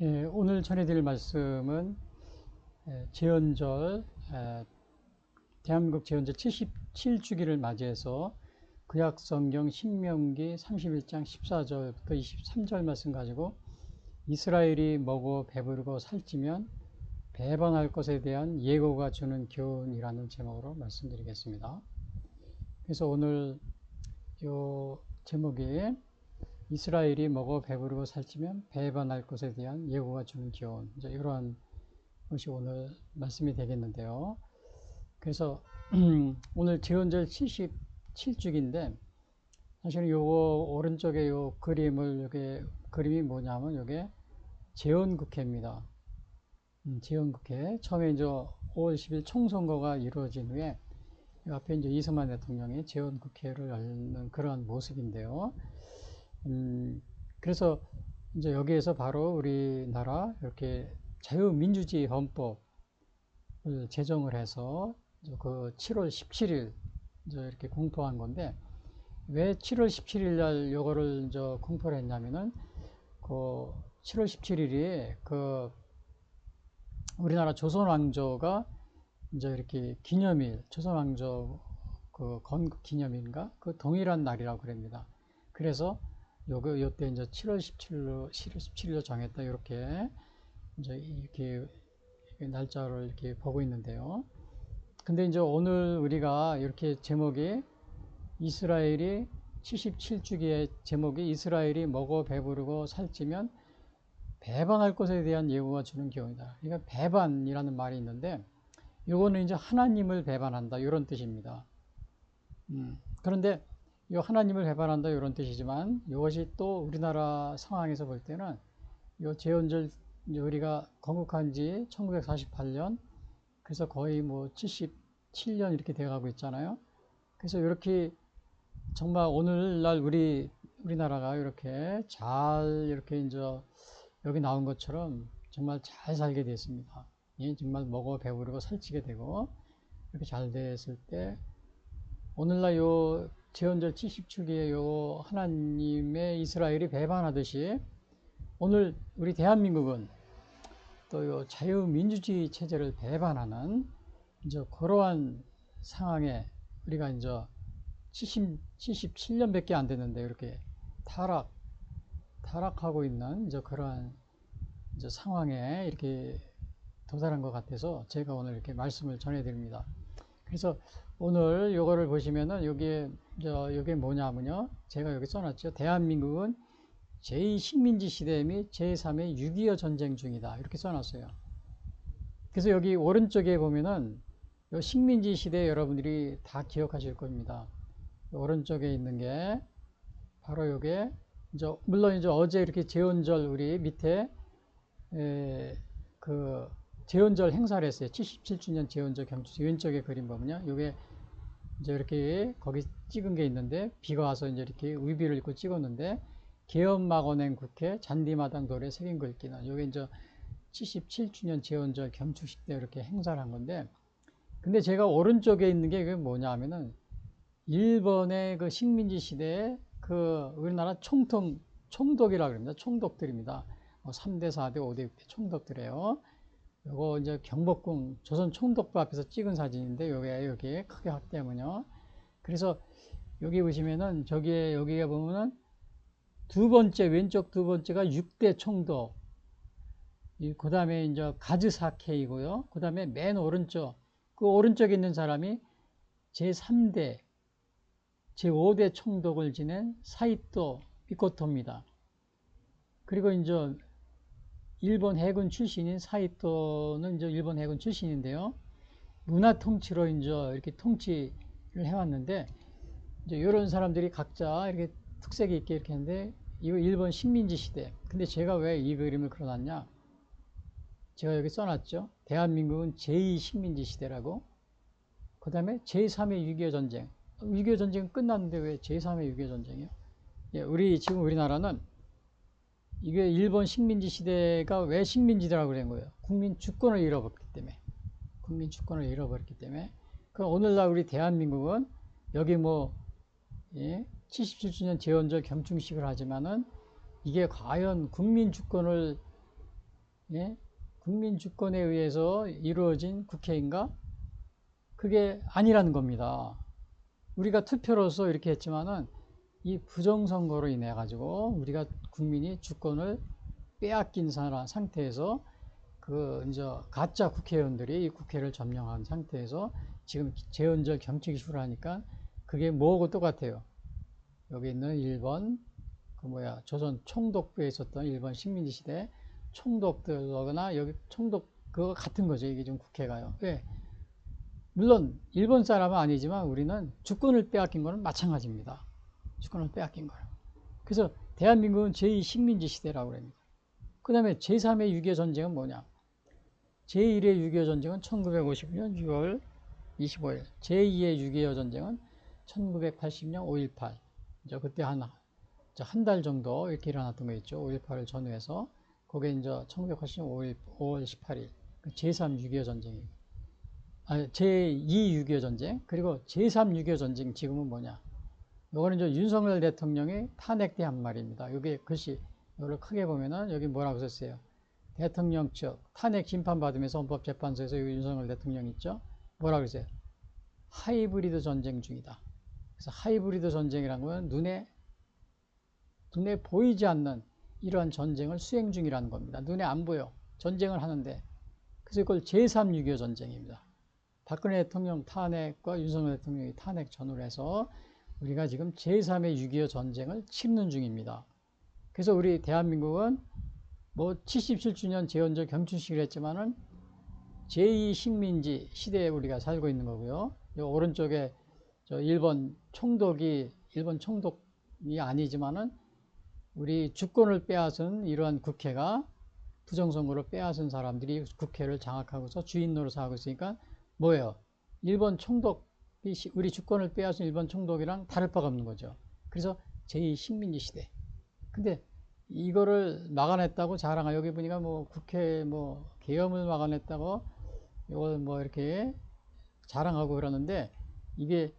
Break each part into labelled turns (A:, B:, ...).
A: 예, 오늘 전해드릴 말씀은 제헌절, 대한민국 제헌절 77주기를 맞이해서 구약성경 신명기 31장 14절부터 23절 말씀 가지고 이스라엘이 먹어 배부르고 살찌면 배반할 것에 대한 예고가 주는 교훈이라는 제목으로 말씀드리겠습니다. 그래서 오늘 이 제목이 이스라엘이 먹어 배부르고 살찌면 배반할 것에 대한 예고가 주는 교훈, 이러한 것이 오늘 말씀이 되겠는데요. 그래서 오늘 제헌절 77주기인데 사실은 요거 오른쪽에 요 그림을 요게 그림이 뭐냐면 요게 제헌국회입니다. 제헌국회 처음에 이제 5월 10일 총선거가 이루어진 후에 앞에 이제 이승만 대통령이 제헌국회를 열는 그러한 모습인데요. 그래서 이제 여기에서 바로 우리나라 이렇게 자유민주주의 헌법을 제정을 해서 그 7월 17일 이제 이렇게 공포한 건데 왜 7월 17일 날 요거를 이제 공포를 했냐면은 그 7월 17일이 그 우리나라 조선 왕조가 이제 이렇게 기념일, 조선 왕조 그 건국 기념일인가 그 동일한 날이라고 그럽니다. 그래서 요때 이제 7월 17일로 정했다 이렇게 이제 이렇게 날짜를 이렇게 보고 있는데요. 근데 이제 오늘 우리가 이렇게 제목이 이스라엘이 77주기의 제목이 이스라엘이 먹어 배부르고 살찌면 배반할 것에 대한 예고가 주는 교훈이다. 그러니까 배반이라는 말이 있는데 요거는 이제 하나님을 배반한다 이런 뜻입니다. 그런데 이 하나님을 배반한다 이런 뜻이지만 이것이 또 우리나라 상황에서 볼 때는 이 제헌절 우리가 건국한 지 1948년 그래서 거의 뭐 77년 이렇게 돼가고 있잖아요. 그래서 이렇게 정말 오늘날 우리나라가 이렇게 잘 이렇게 이제 여기 나온 것처럼 정말 잘 살게 됐습니다. 예, 정말 먹어 배부르고 살찌게 되고 이렇게 잘 됐을 때 오늘날 요 제헌절 70주기에 요 하나님의 이스라엘이 배반하듯이 오늘 우리 대한민국은 또 요 자유민주주의 체제를 배반하는 이제 그러한 상황에 우리가 이제 77년밖에 안 됐는데 이렇게 타락하고 있는 이제 그러한 이제 상황에 이렇게 도달한 것 같아서 제가 오늘 이렇게 말씀을 전해드립니다. 그래서 오늘 요거를 보시면은 여기에 뭐냐면요. 제가 여기 써놨죠. 대한민국은 제2식민지 시대 및 제3의 6.25 전쟁 중이다. 이렇게 써놨어요. 그래서 여기 오른쪽에 보면은 요 식민지 시대 여러분들이 다 기억하실 겁니다. 오른쪽에 있는 게 바로 요게 물론 이제 어제 이렇게 제헌절 우리 밑에 그 제헌절 행사를 했어요. 77주년 제헌절 경축 왼쪽에 그림 보면요. 요게 이제 이렇게 거기 찍은 게 있는데 비가 와서 이제 이렇게 의비를 입고 찍었는데 개헌막 언행 국회 잔디마당 도래 새긴 글귀는 요게 이제 77주년 제헌절 경축식 때 이렇게 행사를 한 건데 근데 제가 오른쪽에 있는 게 그게 뭐냐 하면은 일본의 그 식민지 시대에 그 우리나라 총독이라고 합니다. 총독들입니다. 3대, 4대, 5대, 6대 총독들이에요. 요거 이제 경복궁 조선 총독부 앞에서 찍은 사진인데 여기에 크게 확대하면요. 그래서 여기 보시면은 여기에 보면은 왼쪽 두 번째가 6대 총독. 그 다음에 이제 가즈사케이고요. 그 다음에 맨 오른쪽, 그 오른쪽에 있는 사람이 제3대, 제5대 총독을 지낸 사이토 미코토입니다. 그리고 이제 일본 해군 출신인 사이토는 이제 일본 해군 출신인데요. 문화 통치로 이제 이렇게 통치를 해왔는데, 이제 이런 사람들이 각자 이렇게 특색이 있게 이렇게 했는데, 이거 일본 식민지 시대. 근데 제가 왜 이 그림을 그려놨냐? 제가 여기 써놨죠. 대한민국은 제2식민지 시대라고. 그 다음에 제3의 6.25 전쟁. 6.25 전쟁은 끝났는데 왜 제3의 6.25 전쟁이요? 예, 지금 우리나라는 이게 일본 식민지 시대가 왜 식민지라고 그런 거예요? 국민 주권을 잃어버렸기 때문에. 국민 주권을 잃어버렸기 때문에. 그럼 오늘날 우리 대한민국은 여기 77주년 제헌절 경축식을 하지만은 이게 과연 국민 주권을 예? 국민 주권에 의해서 이루어진 국회인가? 그게 아니라는 겁니다. 우리가 투표로서 이렇게 했지만은 이 부정선거로 인해 가지고 우리가 국민이 주권을 빼앗긴 상태에서 그 이제 가짜 국회의원들이 이 국회를 점령한 상태에서 지금 재헌절 경칙이슈를 하니까 그게 뭐하고 똑같아요. 여기 있는 1번 조선 총독부에 있었던 일본 식민지 시대 총독들거나 여기 총독 그거 같은 거죠. 이게 지금 국회가요. 왜? 물론 일본 사람은 아니지만 우리는 주권을 빼앗긴 거는 마찬가지입니다. 주권을 빼앗긴 거예요. 그래서 대한민국은 제2 식민지 시대라고 합니다. 그 다음에 제3의 6.25 전쟁은 뭐냐? 제1의 6.25 전쟁은 1950년 6월 25일, 제2의 6.25 전쟁은 1980년 5.18. 이제 그때 한 달 정도 이렇게 일어났던 거 있죠. 5.18을 전후해서. 그게 이제 1980년 5월 18일. 제3 6.25 전쟁이고. 제2 6.25 전쟁. 그리고 제3 6.25 전쟁 지금은 뭐냐? 요거는 이제 윤석열 대통령이 탄핵대한 말입니다. 여기 글씨, 이걸 크게 보면은 여기 뭐라고 썼어요? 대통령 측 탄핵 심판받으면서 헌법재판소에서 윤석열 대통령 있죠? 뭐라고 그랬어요? 하이브리드 전쟁 중이다. 그래서 하이브리드 전쟁이라는 건 눈에 보이지 않는 이러한 전쟁을 수행 중이라는 겁니다. 눈에 안 보여. 전쟁을 하는데. 그래서 이걸 제3 6.25 전쟁입니다. 박근혜 대통령 탄핵과 윤석열 대통령이 탄핵 전후로 해서 우리가 지금 제3의 6.25 전쟁을 치르는 중입니다. 그래서 우리 대한민국은 뭐 77주년 재헌절 경축식을 했지만은 제2 식민지 시대에 우리가 살고 있는 거고요. 이 오른쪽에 일본 총독이 아니지만은 우리 주권을 빼앗은 이러한 국회가 부정선거로 빼앗은 사람들이 국회를 장악하고서 주인 노릇하고 있으니까 뭐예요? 일본 총독이 우리 주권을 빼앗은 일본 총독이랑 다를 바가 없는 거죠. 그래서 제2 식민지 시대. 근데 이거를 막아냈다고 자랑하 여기 보니까 뭐 국회 계엄을 막아냈다고 이걸 이렇게 자랑하고 그러는데 이게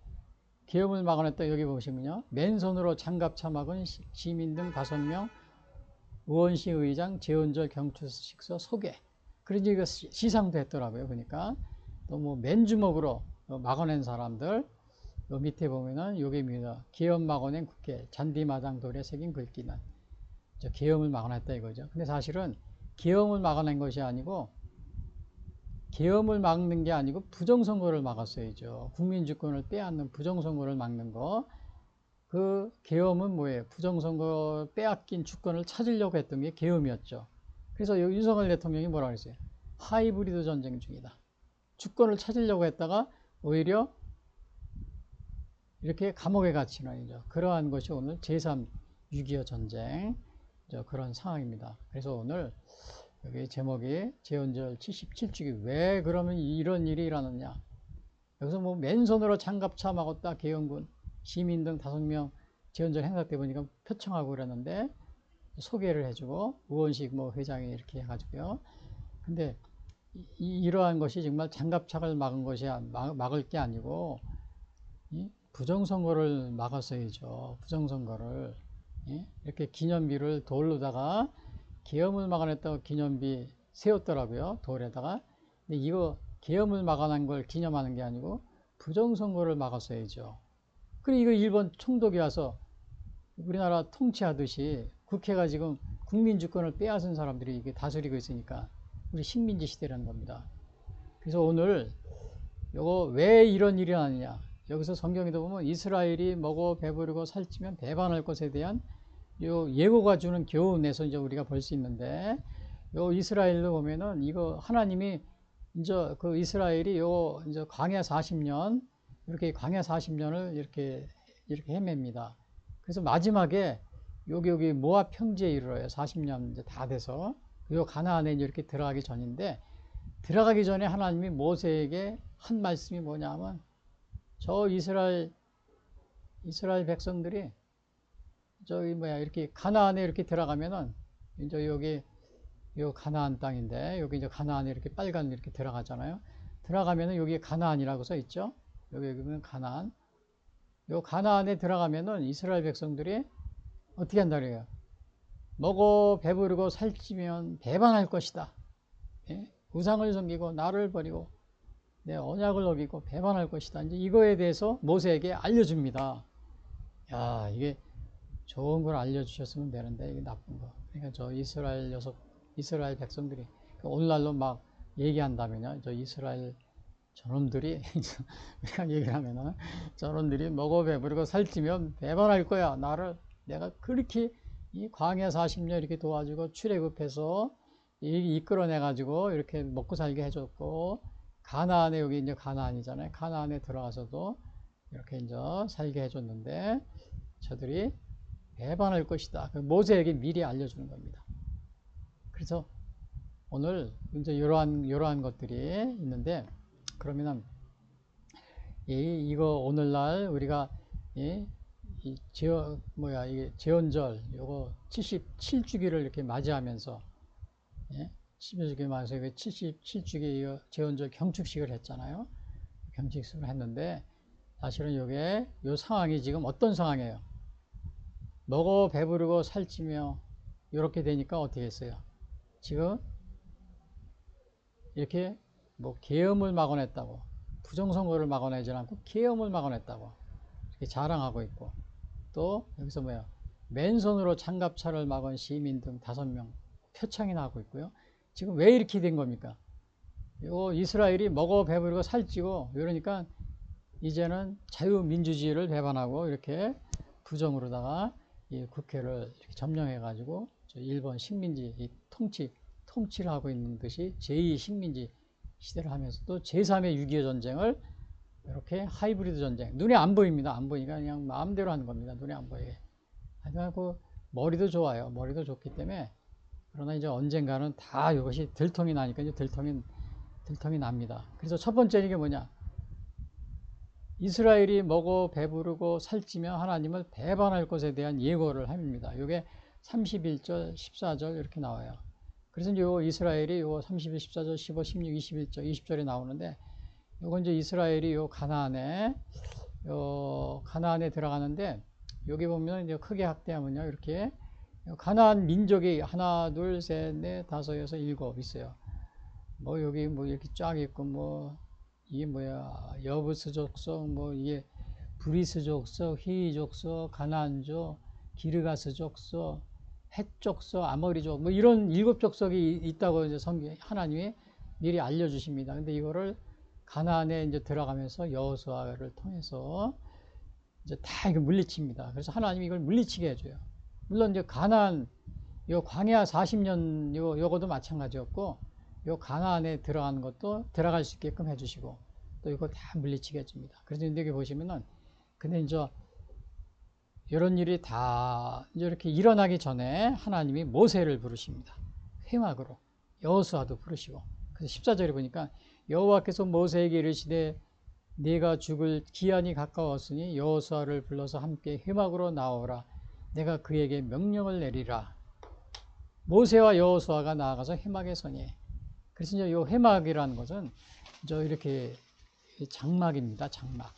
A: 계엄을 막아냈다 여기 보시면요. 맨손으로 장갑차 막은 시민 등 5명 의원시 의장 재헌절 경축식서 소개. 그런지 이거 시상도 했더라고요. 보니까 또 뭐 맨주먹으로 막아낸 사람들 요 밑에 보면은 여기입니다. 계엄 막아낸 국회 잔디마당 돌에 새긴 글귀는 계엄을 막아냈다 이거죠. 근데 사실은 계엄을 막아낸 것이 아니고 계엄을 막는 게 아니고 부정선거를 막았어야죠. 국민주권을 빼앗는 부정선거를 막는 거. 그 계엄은 뭐예요? 부정선거 빼앗긴 주권을 찾으려고 했던 게 계엄이었죠. 그래서 윤석열 대통령이 뭐라고 했어요? 하이브리드 전쟁 중이다. 주권을 찾으려고 했다가 오히려 이렇게 감옥에 갇히는 이죠. 그러한 것이 오늘 제3 6.25 전쟁 그런 상황입니다. 그래서 오늘 여기 제목이 재헌절 77주기 왜 그러면 이런 일이 일어났냐? 여기서 뭐 맨손으로 장갑차 막았다 계엄군 시민 등 5명 재헌절 행사 때 보니까 표창하고 그랬는데 소개를 해주고 의원식 회장이 이렇게 해가지고요. 근데 이러한 것이 정말 장갑차를 막은 것이 막을 게 아니고 부정선거를 막았어야죠. 부정선거를 이렇게 기념비를 돌로다가 계엄을 막아냈다고 기념비 세웠더라고요. 돌에다가. 근데 이거 계엄을 막아낸 걸 기념하는 게 아니고 부정선거를 막았어야죠. 그리고 이거 일본 총독이 와서 우리나라 통치하듯이 국회가 지금 국민주권을 빼앗은 사람들이 이게 다스리고 있으니까 우리 식민지 시대라는 겁니다. 그래서 오늘 요거 왜 이런 일이 나느냐. 여기서 성경에도 보면 이스라엘이 먹어 배부르고 살찌면 배반할 것에 대한 요 예고가 주는 교훈에서 이제 우리가 볼 수 있는데 요 이스라엘로 보면은 이거 하나님이 이제 그 이스라엘이 요 이제 광야 40년 이렇게 광야 40년을 이렇게 헤맵니다. 그래서 마지막에 여기 모압 평지에 이르러요. 40년 이제 다 돼서 요 가나안에 이렇게 들어가기 전인데 들어가기 전에 하나님이 모세에게 한 말씀이 뭐냐면 저 이스라엘 백성들이 이렇게 가나안에 이렇게 들어가면은 이제 여기 요 가나안 땅인데 여기 이제 가나안에 이렇게 빨간 이렇게 들어가잖아요. 들어가면은 여기 가나안이라고 써 있죠. 여기 보면 가나안. 요 가나안에 들어가면은 이스라엘 백성들이 어떻게 한다 그래요? 먹어 배부르고 살찌면 배반할 것이다. 우상을 섬기고 나를 버리고 내 언약을 어기고 배반할 것이다. 이제 이거에 대해서 모세에게 알려줍니다. 야, 이게 좋은 걸 알려주셨으면 되는데 이게 나쁜 거. 그러니까 저 이스라엘 백성들이 오늘날로 막 얘기한다면요, 저 이스라엘 저놈들이 우리가 얘기를 하면은 저놈들이 먹어 배부르고 살찌면 배반할 거야. 나를 내가 그렇게 이 광야 40년 이렇게 도와주고 출애굽해서 이끌어내 가지고 이렇게 먹고 살게 해줬고, 가나안에, 여기 이제 가나안이잖아요. 가나안에 들어가서도 이렇게 이제 살게 해줬는데 저들이 배반할 것이다. 모세에게 미리 알려주는 겁니다. 그래서 오늘 이제 이러한 것들이 있는데, 그러면은 이거 오늘날 우리가 이게 제헌절 요거 77주기를 이렇게 맞이하면서, 77주기 맞이해서 77주기 제헌절 경축식을 했잖아요. 경축식을 했는데 사실은 요 상황이 지금 어떤 상황이에요? 먹어 배부르고 살찌며 이렇게 되니까 어떻게 했어요? 지금 이렇게 뭐 계엄을 막아냈다고, 부정선거를 막아내지 않고 계엄을 막아냈다고 이렇게 자랑하고 있고, 또 여기서 맨손으로 장갑차를 막은 시민 등 5명 표창이나 하고 있고요. 지금 왜 이렇게 된 겁니까? 요 이스라엘이 먹어 배부르고 살찌고 이러니까 이제는 자유민주주의를 배반하고 이렇게 부정으로다가 이 국회를 이렇게 점령해 가지고 일본 식민지 통치를 하고 있는 듯이 제2 식민지 시대를 하면서 또 제3의 6.25 전쟁을 이렇게 하이브리드 전쟁, 눈에 안 보입니다. 안 보이니까 그냥 마음대로 하는 겁니다. 눈에 안 보이게. 하지만 그 머리도 좋아요. 머리도 좋기 때문에. 그러나 이제 언젠가는 다 이것이 들통이 나니까 이제 들통이 납니다. 그래서 첫 번째는 이게 뭐냐? 이스라엘이 먹어 배부르고 살찌며 하나님을 배반할 것에 대한 예고를 합니다. 이게 31절, 14절 이렇게 나와요. 그래서 이제 이스라엘이 요 31, 14절, 15, 16, 21절, 20절에 나오는데, 요건 이제 이스라엘이 가나안에 들어가는데, 여기 보면 이제 크게 확대하면요, 이렇게 가나안 민족이 하나, 둘, 셋, 넷, 다섯, 여섯, 일곱 있어요. 여기 이렇게 쫙 있고, 이게 여부스 족속, 이게 브리스 족속, 히이 족속, 가나안족, 기르가스 족속, 헷 족속, 아모리 족, 이런 7족속이 있다고 이제 하나님이 미리 알려주십니다. 근데 이거를 가나안에 이제 들어가면서 여호수아를 통해서 이제 다 이거 물리칩니다. 그래서 하나님이 이걸 물리치게 해줘요. 물론 이제 가나안, 광야 40년 요거도 마찬가지였고, 가나안에 들어가는 것도 들어갈 수 있게끔 해주시고, 또 이거 다 물리치게 해줍니다. 그래서 여기 보시면은, 근데 이제 이런 일이 다 이렇게 일어나기 전에 하나님이 모세를 부르십니다. 회막으로. 여호수아도 부르시고. 그래서 14절에 보니까 여호와께서 모세에게 이르시되 네가 죽을 기한이 가까웠으니 여호수아를 불러서 함께 회막으로 나오라. 내가 그에게 명령을 내리라. 모세와 여호수아가 나아가서 회막에 서니. 그래서 이제 이 회막이라는 것은 이렇게 장막입니다. 장막.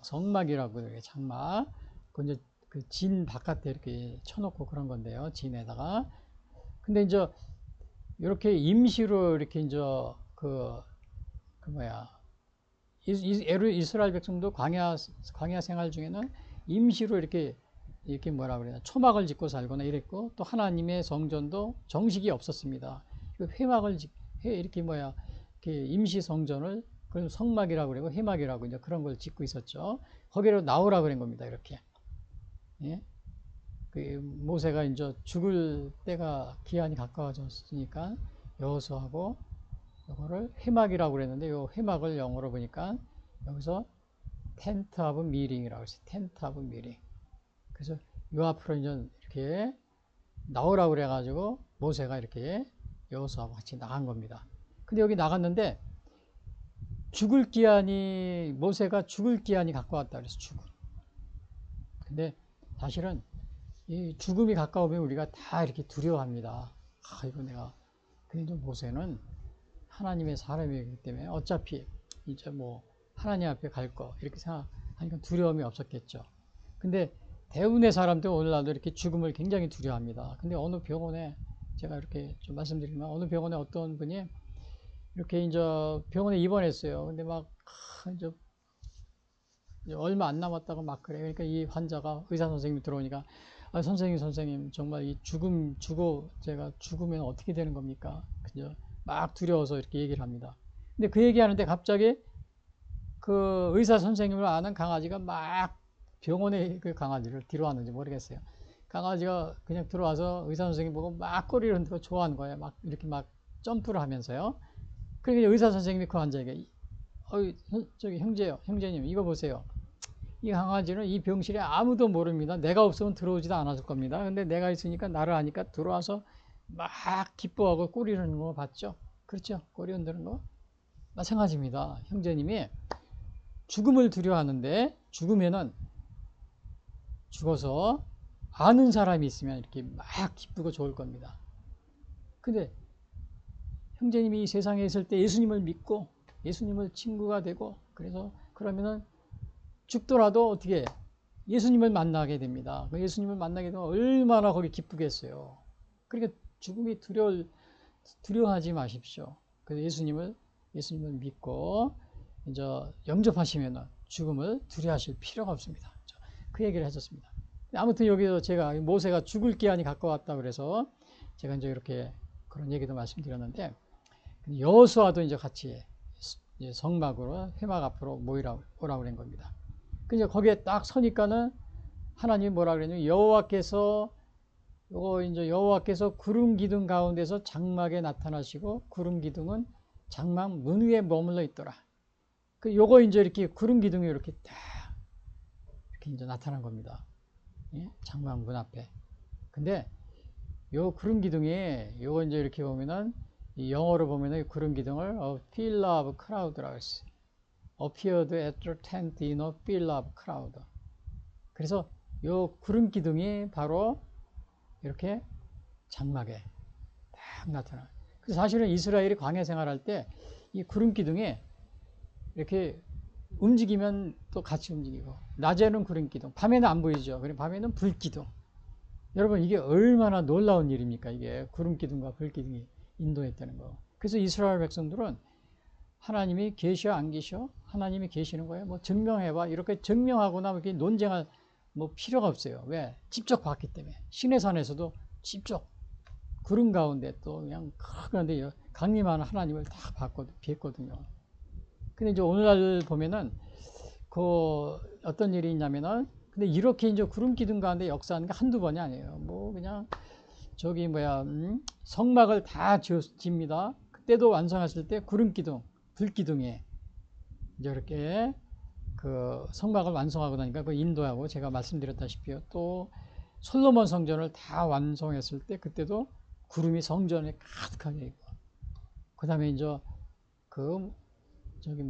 A: 성막이라고 해요. 장막. 그 이제 그 진 바깥에 이렇게 쳐놓고 그런 건데요. 진에다가. 근데 이제 이렇게 임시로 이렇게 이제 이스라엘 백성도 광야 생활 중에는 임시로 이렇게 뭐라 그래야 되나, 초막을 짓고 살거나 이랬고, 또 하나님의 성전도 정식이 없었습니다. 회막을 이렇게 이렇게 임시 성전을 그걸 성막이라고 그러고 회막이라고 이제 그런 걸 짓고 있었죠. 거기로 나오라 그런 겁니다. 이렇게. 예? 그 모세가 이제 죽을 때가 기한이 가까워졌으니까 여호수아하고 이거를 회막이라고 그랬는데, 요 회막을 영어로 보니까 여기서 텐트 오브 미팅이라고 했어요. 텐트 오브 미팅. 그래서 요 앞으로 이제 이렇게 나오라고 그래가지고 모세가 이렇게 여호수아하고 같이 나간 겁니다. 근데 여기 나갔는데 모세가 죽을 기한이 가까웠다 그래서 죽음. 근데 사실은 이 죽음이 가까우면 우리가 다 이렇게 두려워합니다. 이거 내가. 근데 모세는 하나님의 사람이기 때문에 어차피 이제 하나님 앞에 갈 거 이렇게 생각하니까 두려움이 없었겠죠. 근데 대부분의 사람들 오늘날도 이렇게 죽음을 굉장히 두려워합니다. 근데 어느 병원에 제가 이렇게 좀 말씀드리면 어느 병원에 어떤 분이 이렇게 이제 병원에 입원했어요. 근데 막 이제 얼마 안 남았다고 막 그래요. 그러니까 이 환자가 의사 선생님이 들어오니까 아, 선생님 정말 이 죽고 제가 죽으면 어떻게 되는 겁니까? 그죠? 막 두려워서 이렇게 얘기를 합니다. 근데 그 얘기하는데 갑자기 그 의사 선생님을 아는 강아지가 막 병원에 그 강아지를 뒤로 왔는지 모르겠어요. 강아지가 그냥 들어와서 의사 선생님 보고 막 꼬리를 흔들고 좋아하는 거예요. 막 이렇게 막 점프를 하면서요. 그러니까 의사 선생님이 그 환자에게 저기 형제님 이거 보세요. 이 강아지는 이 병실에 아무도 모릅니다. 내가 없으면 들어오지도 않았을 겁니다. 근데 내가 있으니까 나를 아니까 들어와서 막 기뻐하고 꼬리 흔드는 거 봤죠? 그렇죠? 꼬리 흔드는 거. 마찬가지입니다. 형제님이 죽음을 두려워하는데 죽으면은 죽어서 아는 사람이 있으면 이렇게 막 기쁘고 좋을 겁니다. 근데 형제님이 이 세상에 있을 때 예수님을 믿고 예수님을 친구가 되고 그래서 그러면은 죽더라도 어떻게 예수님을 만나게 됩니다. 그 예수님을 만나게 되면 얼마나 거기 기쁘겠어요. 그러니까 죽음이 두려워하지 마십시오. 그래서 예수님을 믿고 이제 영접하시면 죽음을 두려워하실 필요가 없습니다. 그 얘기를 했었습니다. 아무튼 여기서 제가 모세가 죽을 기한이 가까웠다 그래서 제가 이제 이렇게 그런 얘기도 말씀드렸는데 여호수아도 이제 같이 성막으로 회막 앞으로 오라고 그런 겁니다. 그래서 거기에 딱 서니까는 하나님이 뭐라 그랬냐면 여호와께서 구름 기둥 가운데서 장막에 나타나시고 구름 기둥은 장막 문 위에 머물러 있더라. 그 요거 이제 이렇게 구름 기둥이 이렇게 딱 이렇게 이제 나타난 겁니다. 예? 장막 문 앞에. 근데 요 구름 기둥이 요거 이제 이렇게 보면은 이 영어로 보면은 구름 기둥을 a pillar of cloud라고 했어요. appeared at the tent in a pillar of cloud. 그래서 요 구름 기둥이 바로 이렇게 장막에 딱 나타나. 그래서 사실은 이스라엘이 광야 생활할 때 이 구름 기둥이 이렇게 움직이면 또 같이 움직이고 낮에는 구름 기둥, 밤에는 안 보이죠. 그리고 밤에는 불 기둥. 여러분 이게 얼마나 놀라운 일입니까? 이게 구름 기둥과 불 기둥이 인도했다는 거. 그래서 이스라엘 백성들은 하나님이 계셔 안 계셔? 하나님이 계시는 거예요. 뭐 증명해봐. 이렇게 증명하거나 이렇게 논쟁할 뭐 필요가 없어요. 왜? 직접 봤기 때문에. 시내산에서도 직접 구름 가운데 또 그냥 그런데 강림하는 하나님을 다 봤거든요. 근데 이제 오늘날 보면은 그 어떤 일이 있냐면은 근데 이렇게 이제 구름 기둥 가운데 역사하는 게 한두 번이 아니에요. 뭐 그냥 저기 성막을 다 짓습니다. 그때도 완성했을 때 구름 기둥, 불 기둥에 이제 이렇게 그 성막을 완성하고 나니까 그 인도하고 제가 말씀드렸다시피 또 솔로몬 성전을 다 완성했을 때 그때도 구름이 성전에 가득하게 있고 그다음에 이제 그 저기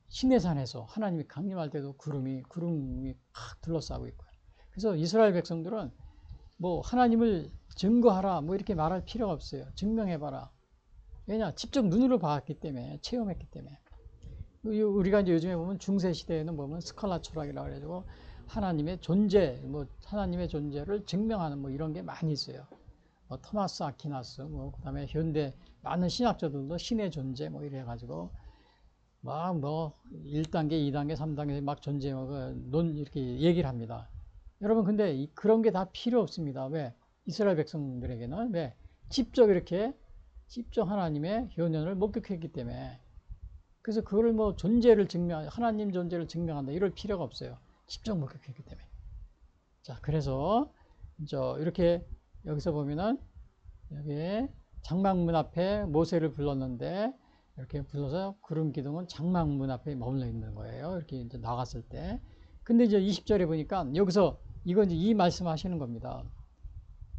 A: 시내산에서 하나님이 강림할 때도 구름이 팍 둘러싸고 있고요. 그래서 이스라엘 백성들은 뭐 하나님을 증거하라 뭐 이렇게 말할 필요가 없어요. 증명해봐라. 왜냐? 직접 눈으로 봤기 때문에 체험했기 때문에. 우리가 이제 요즘에 보면 중세 시대에는 보면 스칼라 철학이라고 그래가지고 하나님의 존재를 증명하는 뭐 이런 게 많이 있어요. 뭐 토마스 아퀴나스 그다음에 현대 많은 신학자들도 신의 존재 뭐 이래가지고 막 1단계, 2단계, 3단계 막 존재 이렇게 얘기를 합니다. 여러분 근데 그런 게 다 필요 없습니다. 왜? 이스라엘 백성들에게는 왜? 직접 하나님의 현현을 목격했기 때문에 그래서 그걸 하나님 존재를 증명한다 이럴 필요가 없어요. 직접 목격했기 때문에. 자, 그래서 이렇게 여기서 보면은 여기 장막문 앞에 모세를 불렀는데 이렇게 불러서 구름 기둥은 장막문 앞에 머물러 있는 거예요. 이렇게 이제 나갔을 때. 근데 이제 20절에 보니까 여기서 이건 이제 이 말씀하시는 겁니다.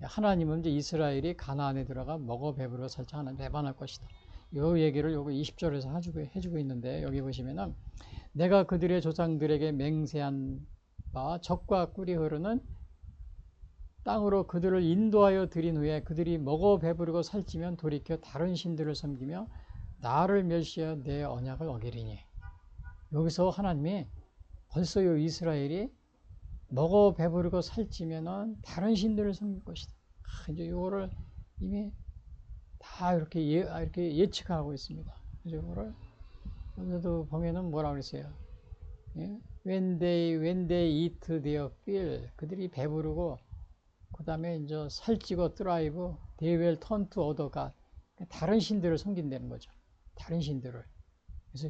A: 하나님은 이제 이스라엘이 가나안에 들어가 먹어 배부르고 살짝 하나님 배반할 것이다. 요 얘기를 요거 20절에서 해주고 있는데 여기 보시면은 내가 그들의 조상들에게 맹세한 바 적과 꿀이 흐르는 땅으로 그들을 인도하여 들인 후에 그들이 먹어 배부르고 살찌면 돌이켜 다른 신들을 섬기며 나를 멸시하여 내 언약을 어기리니. 여기서 하나님이 벌써 요 이스라엘이 먹어 배부르고 살찌면은 다른 신들을 섬길 것이다. 이제 요거를 이미 다 이렇게 예측하고 있습니다. 그래서 이거를 여기서도 보면은 뭐라 그랬어요? 예? when they eat their fill, 그들이 배부르고 그 다음에 이제 살찌고 thrive, they will turn to other god, 다른 신들을 섬긴다는 거죠. 다른 신들을. 그래서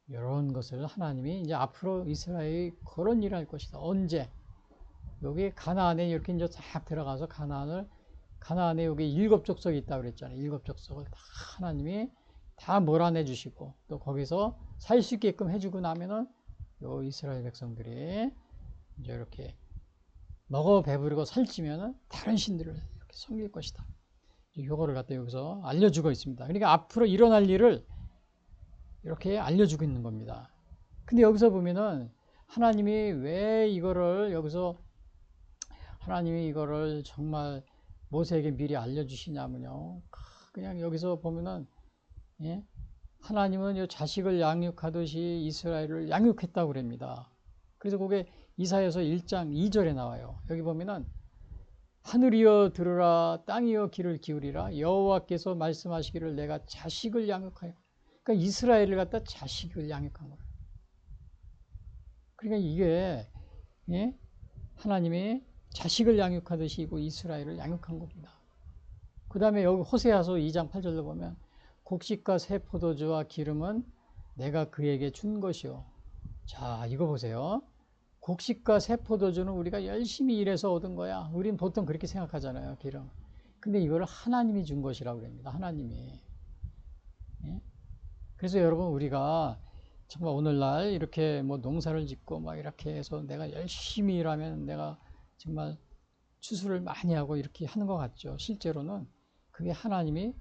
A: 이런 것을 하나님이 이제 앞으로 이스라엘이 그런 일을 할 것이다. 언제? 여기 가나안에 이렇게 이제 쫙 들어가서 가나안에 여기 7족속이 있다고 그랬잖아요. 7족속을 다 하나님이 다 몰아내 주시고 또 거기서 살 수 있게끔 해주고 나면은 요 이스라엘 백성들이 이제 이렇게 먹어 배부르고 살찌면은 다른 신들을 이렇게 섬길 것이다. 요거를 갖다 여기서 알려주고 있습니다. 그러니까 앞으로 일어날 일을 이렇게 알려주고 있는 겁니다. 근데 여기서 보면은 하나님이 왜 이거를 여기서 하나님이 이거를 정말 모세에게 미리 알려주시냐면요. 그냥 여기서 보면은, 예? 하나님은 이 자식을 양육하듯이 이스라엘을 양육했다고 그럽니다. 그래서 그게 이사야서 1장 2절에 나와요. 여기 보면은 하늘이여 들으라, 땅이여 귀를 기울이라, 여호와께서 말씀하시기를 내가 자식을 양육하여. 그러니까 이스라엘을 갖다 자식을 양육한 거예요. 그러니까 이게, 예? 하나님이 자식을 양육하듯이 이스라엘을 양육한 겁니다. 그 다음에 여기 호세아서 2장 8절로 보면 곡식과 새 포도주와 기름은 내가 그에게 준 것이요. 자, 이거 보세요. 곡식과 새 포도주는 우리가 열심히 일해서 얻은 거야. 우린 보통 그렇게 생각하잖아요, 기름. 근데 이거를 하나님이 준 것이라고 그럽니다. 하나님이. 예? 그래서 여러분 우리가 정말 오늘날 이렇게 뭐 농사를 짓고 막 이렇게 해서 내가 열심히 일하면 내가 정말 추수를 많이 하고 이렇게 하는 것 같죠. 실제로는 그게 하나님이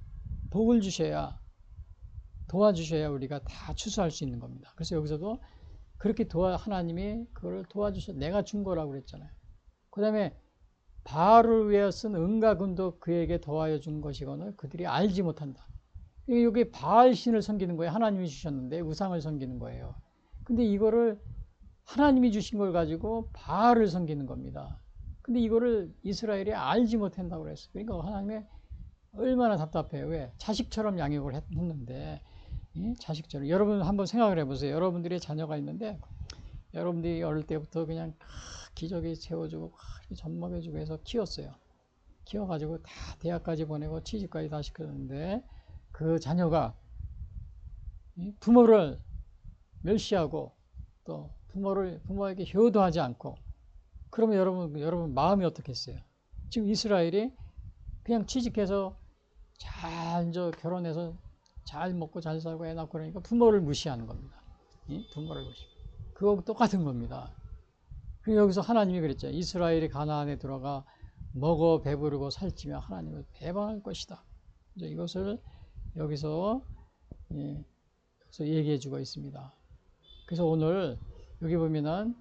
A: 복을 주셔야, 도와주셔야 우리가 다 추수할 수 있는 겁니다. 그래서 여기서도 그렇게 하나님이 그걸 도와주셔, 내가 준 거라고 그랬잖아요. 그 다음에 바알을 위하여 쓴 은과 금도 그에게 더하여 준 것이거늘 그들이 알지 못한다. 여기 바알 신을 섬기는 거예요. 하나님이 주셨는데 우상을 섬기는 거예요. 근데 이거를 하나님이 주신 걸 가지고 바알을 섬기는 겁니다. 근데 이거를 이스라엘이 알지 못한다고 그랬어요. 그러니까 하나님의 얼마나 답답해요. 왜? 자식처럼 양육을 했는데, 예? 자식처럼. 여러분 한번 생각을 해보세요. 여러분들의 자녀가 있는데, 여러분들이 어릴 때부터 그냥 기저귀 채워주고, 젖 먹여주고 해서 키웠어요. 키워가지고 다 대학까지 보내고 취직까지 다 시켰는데, 그 자녀가 부모를 멸시하고, 또 부모에게 효도하지 않고, 그러면 여러분 마음이 어떻겠어요? 지금 이스라엘이 그냥 취직해서 잘 결혼해서 잘 먹고 잘 살고 애 낳고 그러니까 부모를 무시하는 겁니다. 부모를 무시. 그거 똑같은 겁니다. 그리고 여기서 하나님이 그랬죠. 이스라엘이 가나안에 들어가 먹어 배부르고 살찌며 하나님을 배반할 것이다. 이제 이것을 여기서 얘기해 주고 있습니다. 그래서 오늘 여기 보면은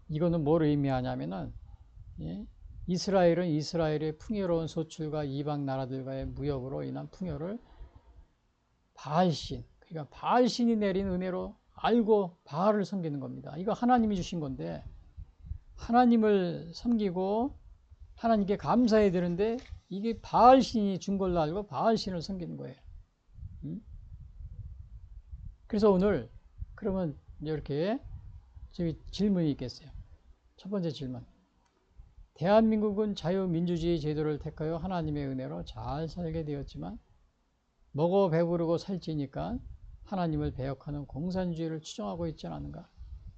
A: 이거는 뭘 의미하냐면은 이스라엘은 이스라엘의 풍요로운 소출과 이방 나라들과의 무역으로 인한 풍요를 바알신, 그러니까 바알신이 내린 은혜로 알고 바알을 섬기는 겁니다. 이거 하나님이 주신 건데 하나님을 섬기고 하나님께 감사해야 되는데 이게 바알신이 준 걸로 알고 바알신을 섬기는 거예요. 그래서 오늘 그러면 이렇게 저기 질문이 있겠어요. 첫 번째 질문. 대한민국은 자유민주주의 제도를 택하여 하나님의 은혜로 잘 살게 되었지만 먹어 배부르고 살찌니까 하나님을 배역하는 공산주의를 추종하고 있지 않은가?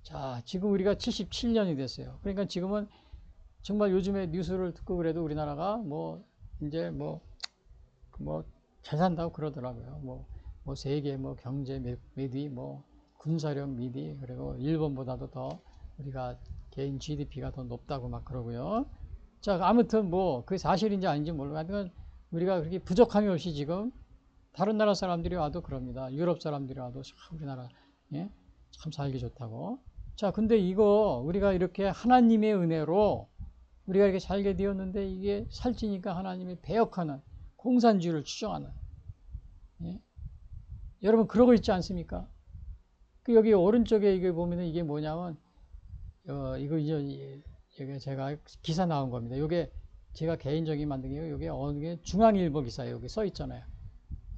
A: 자, 지금 우리가 77년이 됐어요. 그러니까 지금은 정말 요즘에 뉴스를 듣고 그래도 우리나라가 이제 잘 산다고 그러더라고요. 세계 경제 미디 군사력 미디 그리고 일본보다도 더 우리가 개인 GDP가 더 높다고 막 그러고요. 자, 아무튼 그게 사실인지 아닌지 모르겠지만 우리가 그렇게 부족함이 없이 지금 다른 나라 사람들이 와도 그럽니다. 유럽 사람들이 와도 우리나라 참 살기 좋다고. 자, 근데 이거 우리가 이렇게 하나님의 은혜로 우리가 이렇게 살게 되었는데 이게 살찌니까 하나님이 배역하는 공산주의를 추종하는. 여러분 그러고 있지 않습니까? 여기 오른쪽에 이게 보면은 이게 뭐냐면 이거 이제 제가 기사 나온 겁니다. 이게 제가 개인적인 만든 게 여기 어느 게 중앙일보 기사에 여기 써 있잖아요.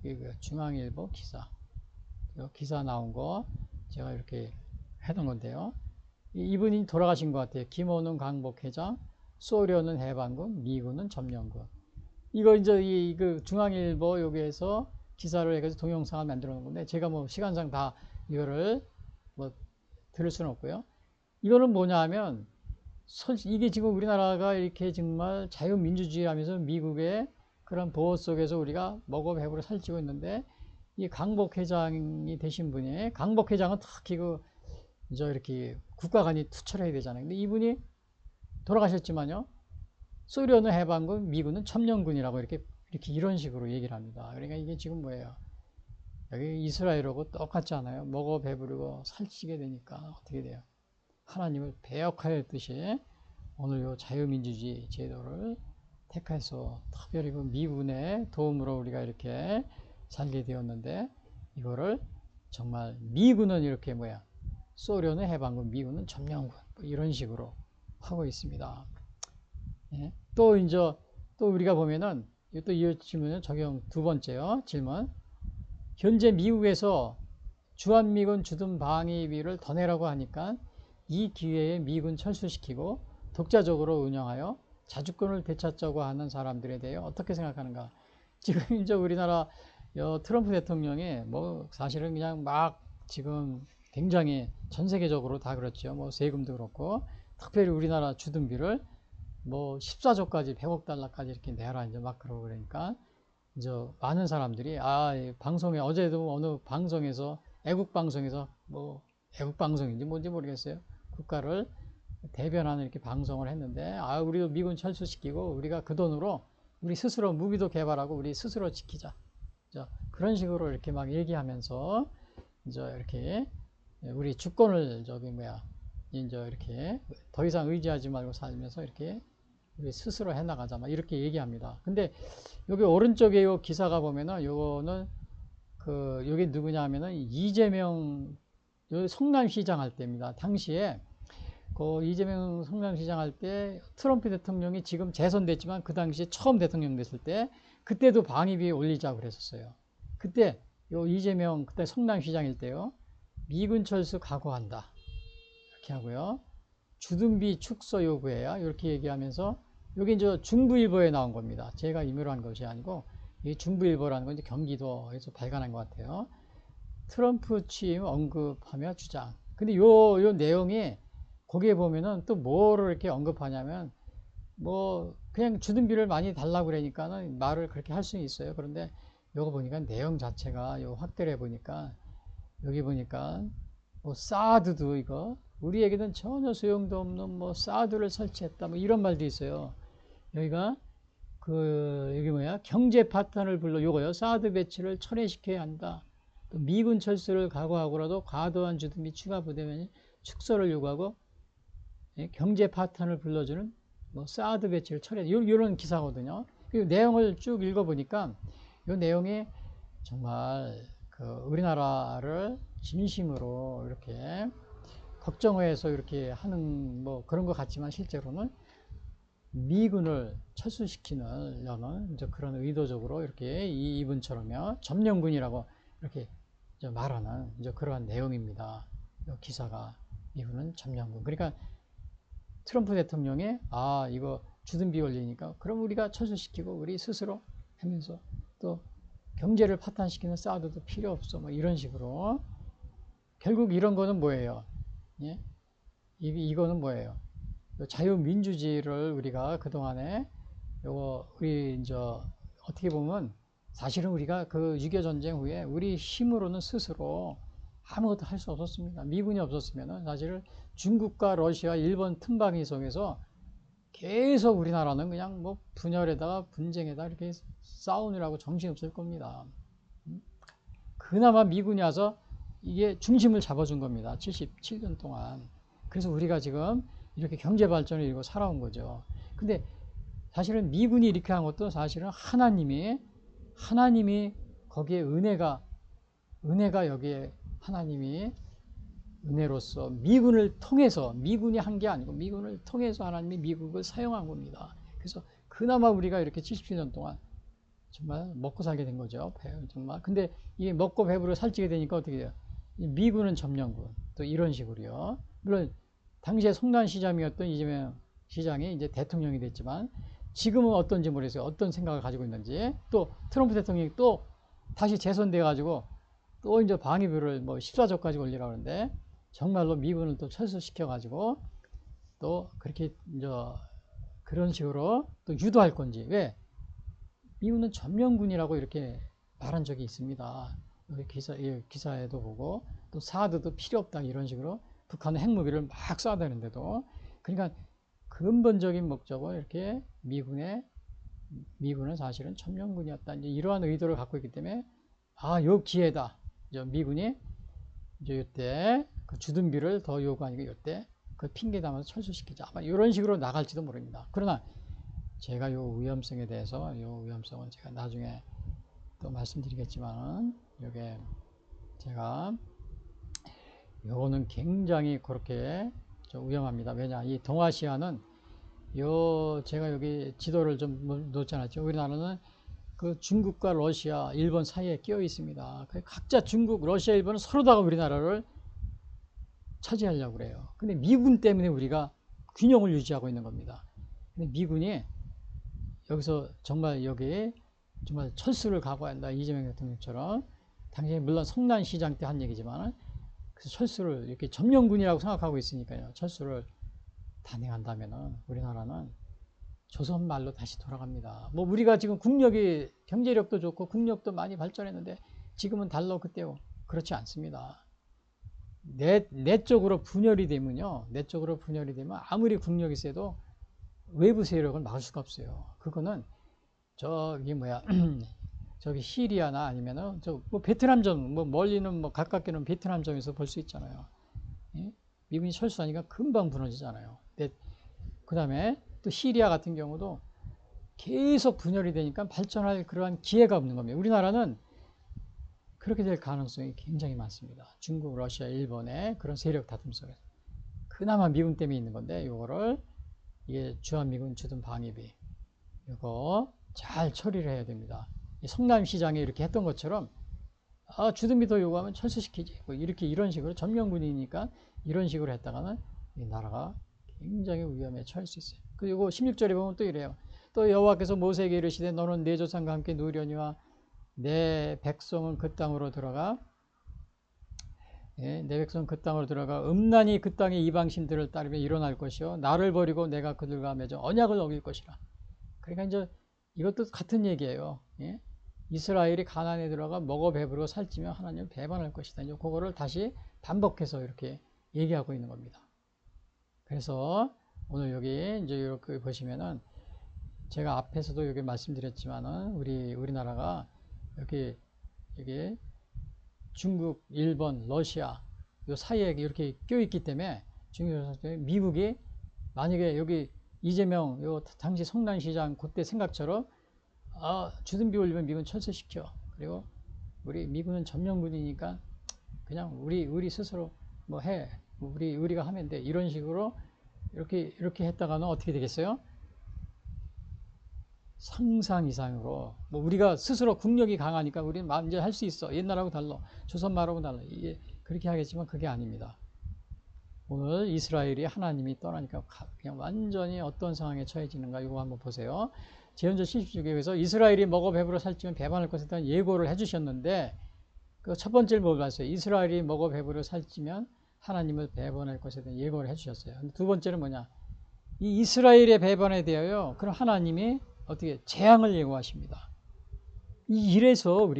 A: 이거 중앙일보 기사. 기사 나온 거 제가 이렇게 해둔 건데요. 이분이 돌아가신 것 같아요. 김원웅 강복회장, 소련은 해방군, 미군은 점령군. 이거 이제 그 중앙일보 여기에서 기사를 해가지고 동영상을 만들어 놓은 건데 제가 뭐 시간상 다 이거를 뭐 들을 수는 없고요. 이거는 뭐냐 하면 이게 지금 우리나라가 이렇게 정말 자유민주주의 하면서 미국의 그런 보호 속에서 우리가 먹어 배부러 살찌고 있는데 이 강복 회장이 되신 분이 강복 회장은 특히 이렇게 국가 간이 투철해야 되잖아요. 근데 이분이 돌아가셨지만요. 소련은 해방군, 미군은 점령군이라고 이렇게 이런 식으로 얘기를 합니다. 그러니까 이게 지금 뭐예요? 여기 이스라엘하고 똑같지 않아요? 먹어 배부르고 살찌게 되니까 어떻게 돼요? 하나님을 배역할 듯이 오늘 요 자유민주주의 제도를 택해서 특별히 그 미군의 도움으로 우리가 이렇게 살게 되었는데 이거를 정말 미군은 이렇게 소련은 해방군, 미군은 점령군 이런 식으로 하고 있습니다. 예? 또 우리가 보면은 또 이 질문은 적용 두 번째요. 질문. 현재 미국에서 주한미군 주둔 방위비를 더 내라고 하니까 이 기회에 미군 철수시키고 독자적으로 운영하여 자주권을 되찾자고 하는 사람들에 대해 어떻게 생각하는가? 지금 이제 우리나라 트럼프 대통령이 뭐 사실은 그냥 막 지금 굉장히 전 세계적으로 다 그렇죠. 뭐 세금도 그렇고 특별히 우리나라 주둔비를 뭐 14조까지 100억 달러까지 이렇게 내라 이제 막 그러고 그러니까 이제 많은 사람들이 방송에 어제도 어느 방송에서 애국 방송에서 뭐 애국 방송인지 뭔지 모르겠어요. 국가를 대변하는 이렇게 방송을 했는데 우리도 미군 철수시키고 우리가 그 돈으로 우리 스스로 무기도 개발하고 우리 스스로 지키자. 그런 식으로 이렇게 막 얘기하면서 이제 이렇게 우리 주권을 이제 이렇게 더 이상 의지하지 말고 살면서 이렇게 우리 스스로 해나가자 막 이렇게 얘기합니다. 근데 여기 오른쪽에 요 기사가 보면은 요거는 요게 누구냐 하면은 이재명 성남시장 할 때입니다. 당시에 이재명 성남시장 할 때 트럼프 대통령이 지금 재선됐지만 그 당시에 처음 대통령 됐을 때 그때도 방위비 올리자고 그랬었어요. 그때 이재명 그때 성남시장일 때요. 미군 철수 각오한다. 이렇게 하고요. 주둔비 축소 요구해야 이렇게 얘기하면서 여기 이제 중부일보에 나온 겁니다. 제가 임의로 한 것이 아니고 이 중부일보라는 건 이제 경기도에서 발간한 것 같아요. 트럼프 취임 언급하며 주장. 근데 요 내용이 거기에 보면은 또 뭐를 이렇게 언급하냐면 뭐 그냥 주둔비를 많이 달라고 그러니까는 말을 그렇게 할 수는 있어요. 그런데 요거 보니까 내용 자체가 확대를 해보니까 여기 보니까 뭐 사드도 이거 우리에게는 전혀 소용도 없는 뭐 사드를 설치했다 뭐 이런 말도 있어요. 여기가 여기 경제 파탄을 요거요. 사드 배치를 철회시켜야 한다. 또 미군 철수를 각오하고라도 과도한 주둔비 추가 부대면 축소를 요구하고 경제 파탄을 불러주는 뭐 사드 배치를 철회 이런 기사거든요. 그 내용을 쭉 읽어보니까 이 내용이 정말 우리나라를 진심으로 이렇게 걱정해서 이렇게 하는 뭐 그런 것 같지만 실제로는 미군을 철수시키는 이제 그런 의도적으로 이렇게 이분처럼요 점령군이라고 이렇게 이제 말하는 이제 그러한 내용입니다. 기사가 미군은 점령군. 그러니까 트럼프 대통령이 이거 주둔비 올리니까 그럼 우리가 철수시키고 우리 스스로 하면서 또 경제를 파탄시키는 사드도 필요 없어 뭐 이런 식으로 결국 이런 거는 뭐예요? 예? 이거는 뭐예요? 자유민주주의를 우리가 그동안에 우리 이제 어떻게 보면 사실은 우리가 그 6.25 전쟁 후에 우리 힘으로는 스스로 아무것도 할 수 없었습니다. 미군이 없었으면 사실은 중국과 러시아, 일본 틈바귀 속에서 계속 우리나라는 그냥 뭐 분열에다가 분쟁에다 이렇게 싸우느라고 정신없을 겁니다. 그나마 미군이 와서 이게 중심을 잡아준 겁니다. 77년 동안. 그래서 우리가 지금 이렇게 경제 발전을 이루고 살아온 거죠. 근데 사실은 미군이 이렇게 한 것도 사실은 하나님이 거기에 은혜가 여기에 하나님이 은혜로서 미군을 통해서 미군이 한 게 아니고 미군을 통해서 하나님이 미국을 사용한 겁니다. 그래서 그 그나마 우리가 이렇게 77년 동안 정말 먹고 살게 된 거죠. 정말. 근데 이게 먹고 배부르 살찌게 되니까 어떻게 돼요? 미군은 점령군. 또 이런 식으로요. 물론 당시에 성남시장이었던 이재명 시장이 이제 대통령이 됐지만 지금은 어떤지 모르겠어요. 어떤 생각을 가지고 있는지. 또 트럼프 대통령이 또 다시 재선돼 가지고 또 이제 방위비를 뭐 14조까지 올리라고 하는데 정말로 미군을 또 철수시켜 가지고 또 그렇게 이제 그런 식으로 또 유도할 건지. 왜? 미군은 점령군이라고 이렇게 말한 적이 있습니다. 여기 기사에도 보고 또 사드도 필요 없다 이런 식으로 북한은 핵무기를 막 쏴대는데도 그러니까 근본적인 목적은 이렇게 미군은 사실은 점령군이었다 이제 이러한 의도를 갖고 있기 때문에 요 기회다. 미군이 이제 이때 그 주둔비를 더 요구하니까 이때 그 핑계 담아서 철수시키자. 아마 이런 식으로 나갈지도 모릅니다. 그러나 제가 요 위험성에 대해서 요 위험성은 제가 나중에 또 말씀드리겠지만은 요게 제가 요거는 굉장히 그렇게 좀 위험합니다. 왜냐 이 동아시아는 제가 여기 지도를 좀 놓지 않았죠. 우리나라는 그 중국과 러시아, 일본 사이에 끼어 있습니다. 각자 중국, 러시아, 일본은 서로다가 우리나라를 차지하려고 그래요. 근데 미군 때문에 우리가 균형을 유지하고 있는 겁니다. 근데 미군이 여기서 정말 여기 정말 철수를 각오한다. 이재명 대통령처럼 당시에 물론 성남시장 때 한 얘기지만 그래서 철수를 이렇게 점령군이라고 생각하고 있으니까요. 철수를 단행한다면은 우리나라는 조선 말로 다시 돌아갑니다. 뭐 우리가 지금 국력이 경제력도 좋고 국력도 많이 발전했는데 지금은 달러 그때요. 그렇지 않습니다. 내적으로 분열이 되면요. 내적으로 분열이 되면 아무리 국력이 세도 외부 세력을 막을 수가 없어요. 그거는 저기 저기 시리아나 아니면은 뭐 베트남전 뭐 멀리는 뭐 가깝게는 베트남전에서 볼 수 있잖아요. 예? 미군이 철수하니까 금방 무너지잖아요. 그 다음에 또 시리아 같은 경우도 계속 분열이 되니까 발전할 그러한 기회가 없는 겁니다. 우리나라는 그렇게 될 가능성이 굉장히 많습니다. 중국, 러시아, 일본의 그런 세력 다툼 속에서. 그나마 미군 때문에 있는 건데, 요거를, 이게 주한미군 주둔 방위비, 이거 잘 처리를 해야 됩니다. 성남시장이 이렇게 했던 것처럼, 주둔비 더 요구하면 철수시키지. 뭐 이렇게 이런 식으로 점령군이니까 이런 식으로 했다가는 이 나라가 굉장히 위험에 처할 수 있어요. 그리고 16절에 보면 또 이래요. 또 여호와께서 모세에게 이르시되 너는 내 조상과 함께 누리려니와 내 백성은 그 땅으로 들어가 내 백성은 그 땅으로 들어가 음란히 그 땅의 이방신들을 따르며 일어날 것이요 나를 버리고 내가 그들과 맺어 언약을 어길 것이라. 그러니까 이제 이것도 같은 얘기예요. 예? 이스라엘이 가나안에 들어가 먹어 배부르고 살찌며 하나님을 배반할 것이다. 이제 그거를 다시 반복해서 이렇게 얘기하고 있는 겁니다. 그래서 오늘 여기 이제 이렇게 보시면은 제가 앞에서도 여기 말씀드렸지만은 우리나라가 여기 중국, 일본, 러시아 요 사이에 이렇게 껴있기 때문에 미국이 만약에 여기 이재명 요 당시 성남시장 그때 생각처럼 주둔비 올리면 미군 철수시켜. 그리고 우리 미군은 점령군이니까 그냥 우리 스스로 뭐 해. 우리가 하면 돼. 이런 식으로 이렇게 했다가는 어떻게 되겠어요? 상상 이상으로 뭐 우리가 스스로 국력이 강하니까 우리는 이제 할 수 있어. 옛날하고 달라. 조선 말하고 달라. 이게 그렇게 하겠지만 그게 아닙니다. 오늘 이스라엘이 하나님이 떠나니까 그냥 완전히 어떤 상황에 처해지는가 이거 한번 보세요. 제헌절 70주기에서 이스라엘이 먹어 배부러 살찌면 배반할 것에 대한 예고를 해주셨는데 그 첫 번째를 뭘 봤어요? 이스라엘이 먹어 배부러 살찌면 하나님을 배반할 것에 대한 예고를 해주셨어요. 두 번째는 뭐냐? 이 이스라엘의 배반에 대하여 그럼 하나님이 어떻게 재앙을 예고하십니다. 이래서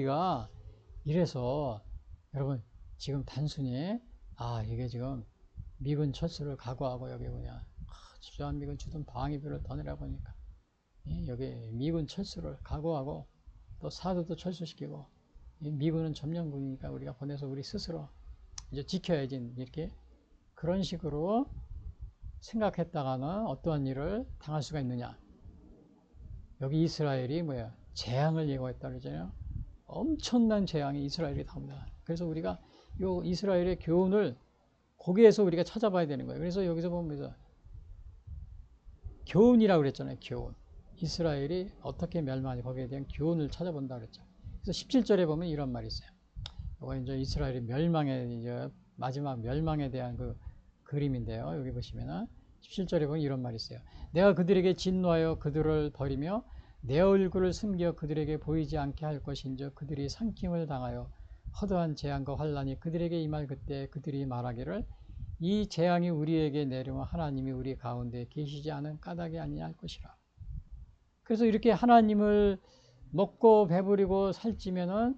A: 여러분 지금 단순히 이게 지금 미군 철수를 각오하고 여기 뭐냐 주한미군 주둔 방위비를 더 내라고 하니까 여기 미군 철수를 각오하고 또 사드도 철수시키고 미군은 점령군이니까 우리가 보내서 우리 스스로 이제 지켜야지 이렇게 그런 식으로 생각했다가는 어떠한 일을 당할 수가 있느냐. 여기 이스라엘이 재앙을 예고했다 그러잖아요. 엄청난 재앙이 이스라엘이 나옵니다. 그래서 우리가 요 이스라엘의 교훈을 거기에서 우리가 찾아봐야 되는 거예요. 그래서 여기서 보면 교훈이라고 그랬잖아요. 교훈. 이스라엘이 어떻게 멸망하는지 거기에 대한 교훈을 찾아본다 그랬죠. 그래서 17절에 보면 이런 말이 있어요. 이거 이제 이스라엘이 멸망에 이제 마지막 멸망에 대한 그 그림인데요. 여기 보시면은 17절에 보면 이런 말이 있어요. 내가 그들에게 진노하여 그들을 버리며 내 얼굴을 숨겨 그들에게 보이지 않게 할 것인즉 그들이 삼킴을 당하여 허다한 재앙과 환난이 그들에게 임할 그때 그들이 말하기를 이 재앙이 우리에게 내리면 하나님이 우리 가운데 계시지 않은 까닭이 아니냐 할 것이라. 그래서 이렇게 하나님을 먹고 배부리고 살찌면은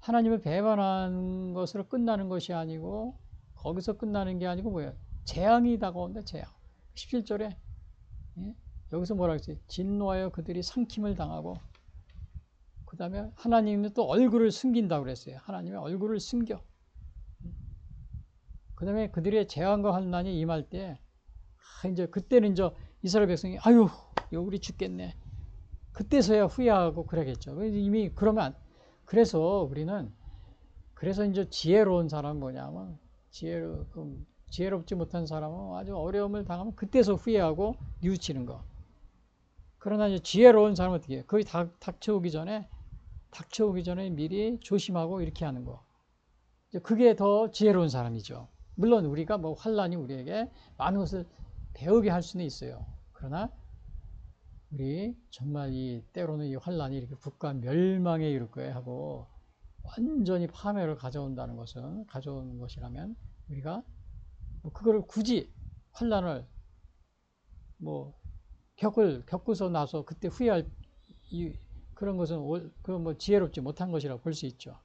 A: 하나님을 배반한 것으로 끝나는 것이 아니고 거기서 끝나는 게 아니고 뭐예요? 재앙이 다가온다. 재앙. 17절에 여기서 뭐라고 했어요? 진노하여 그들이 삼킴을 당하고 그 다음에 하나님은 또 얼굴을 숨긴다고 그랬어요. 하나님의 얼굴을 숨겨. 그 다음에 그들의 재앙과 환난이 임할 때 이제 그때는 이제 이스라엘 백성이 아유 우리 죽겠네. 그때서야 후회하고 그러겠죠. 이미 그러면 그래서 우리는 그래서 이제 지혜로운 사람은 뭐냐면 지혜롭지 못한 사람은 아주 어려움을 당하면 그때서 후회하고 뉘우치는 거. 그러나 이제 지혜로운 사람은 어떻게 해요? 거의 닥쳐오기 전에 미리 조심하고 이렇게 하는 거. 그게 더 지혜로운 사람이죠. 물론 우리가 뭐 환란이 우리에게 많은 것을 배우게 할 수는 있어요. 그러나 우리 정말 때로는 이 환란이 이렇게 국가 멸망에 이를 거야 하고 완전히 파멸을 가져오는 것이라면 우리가 뭐 그거를 굳이 환란을 뭐 겪고서 나서 그때 후회할 그런 것은 그건 뭐 지혜롭지 못한 것이라고 볼 수 있죠.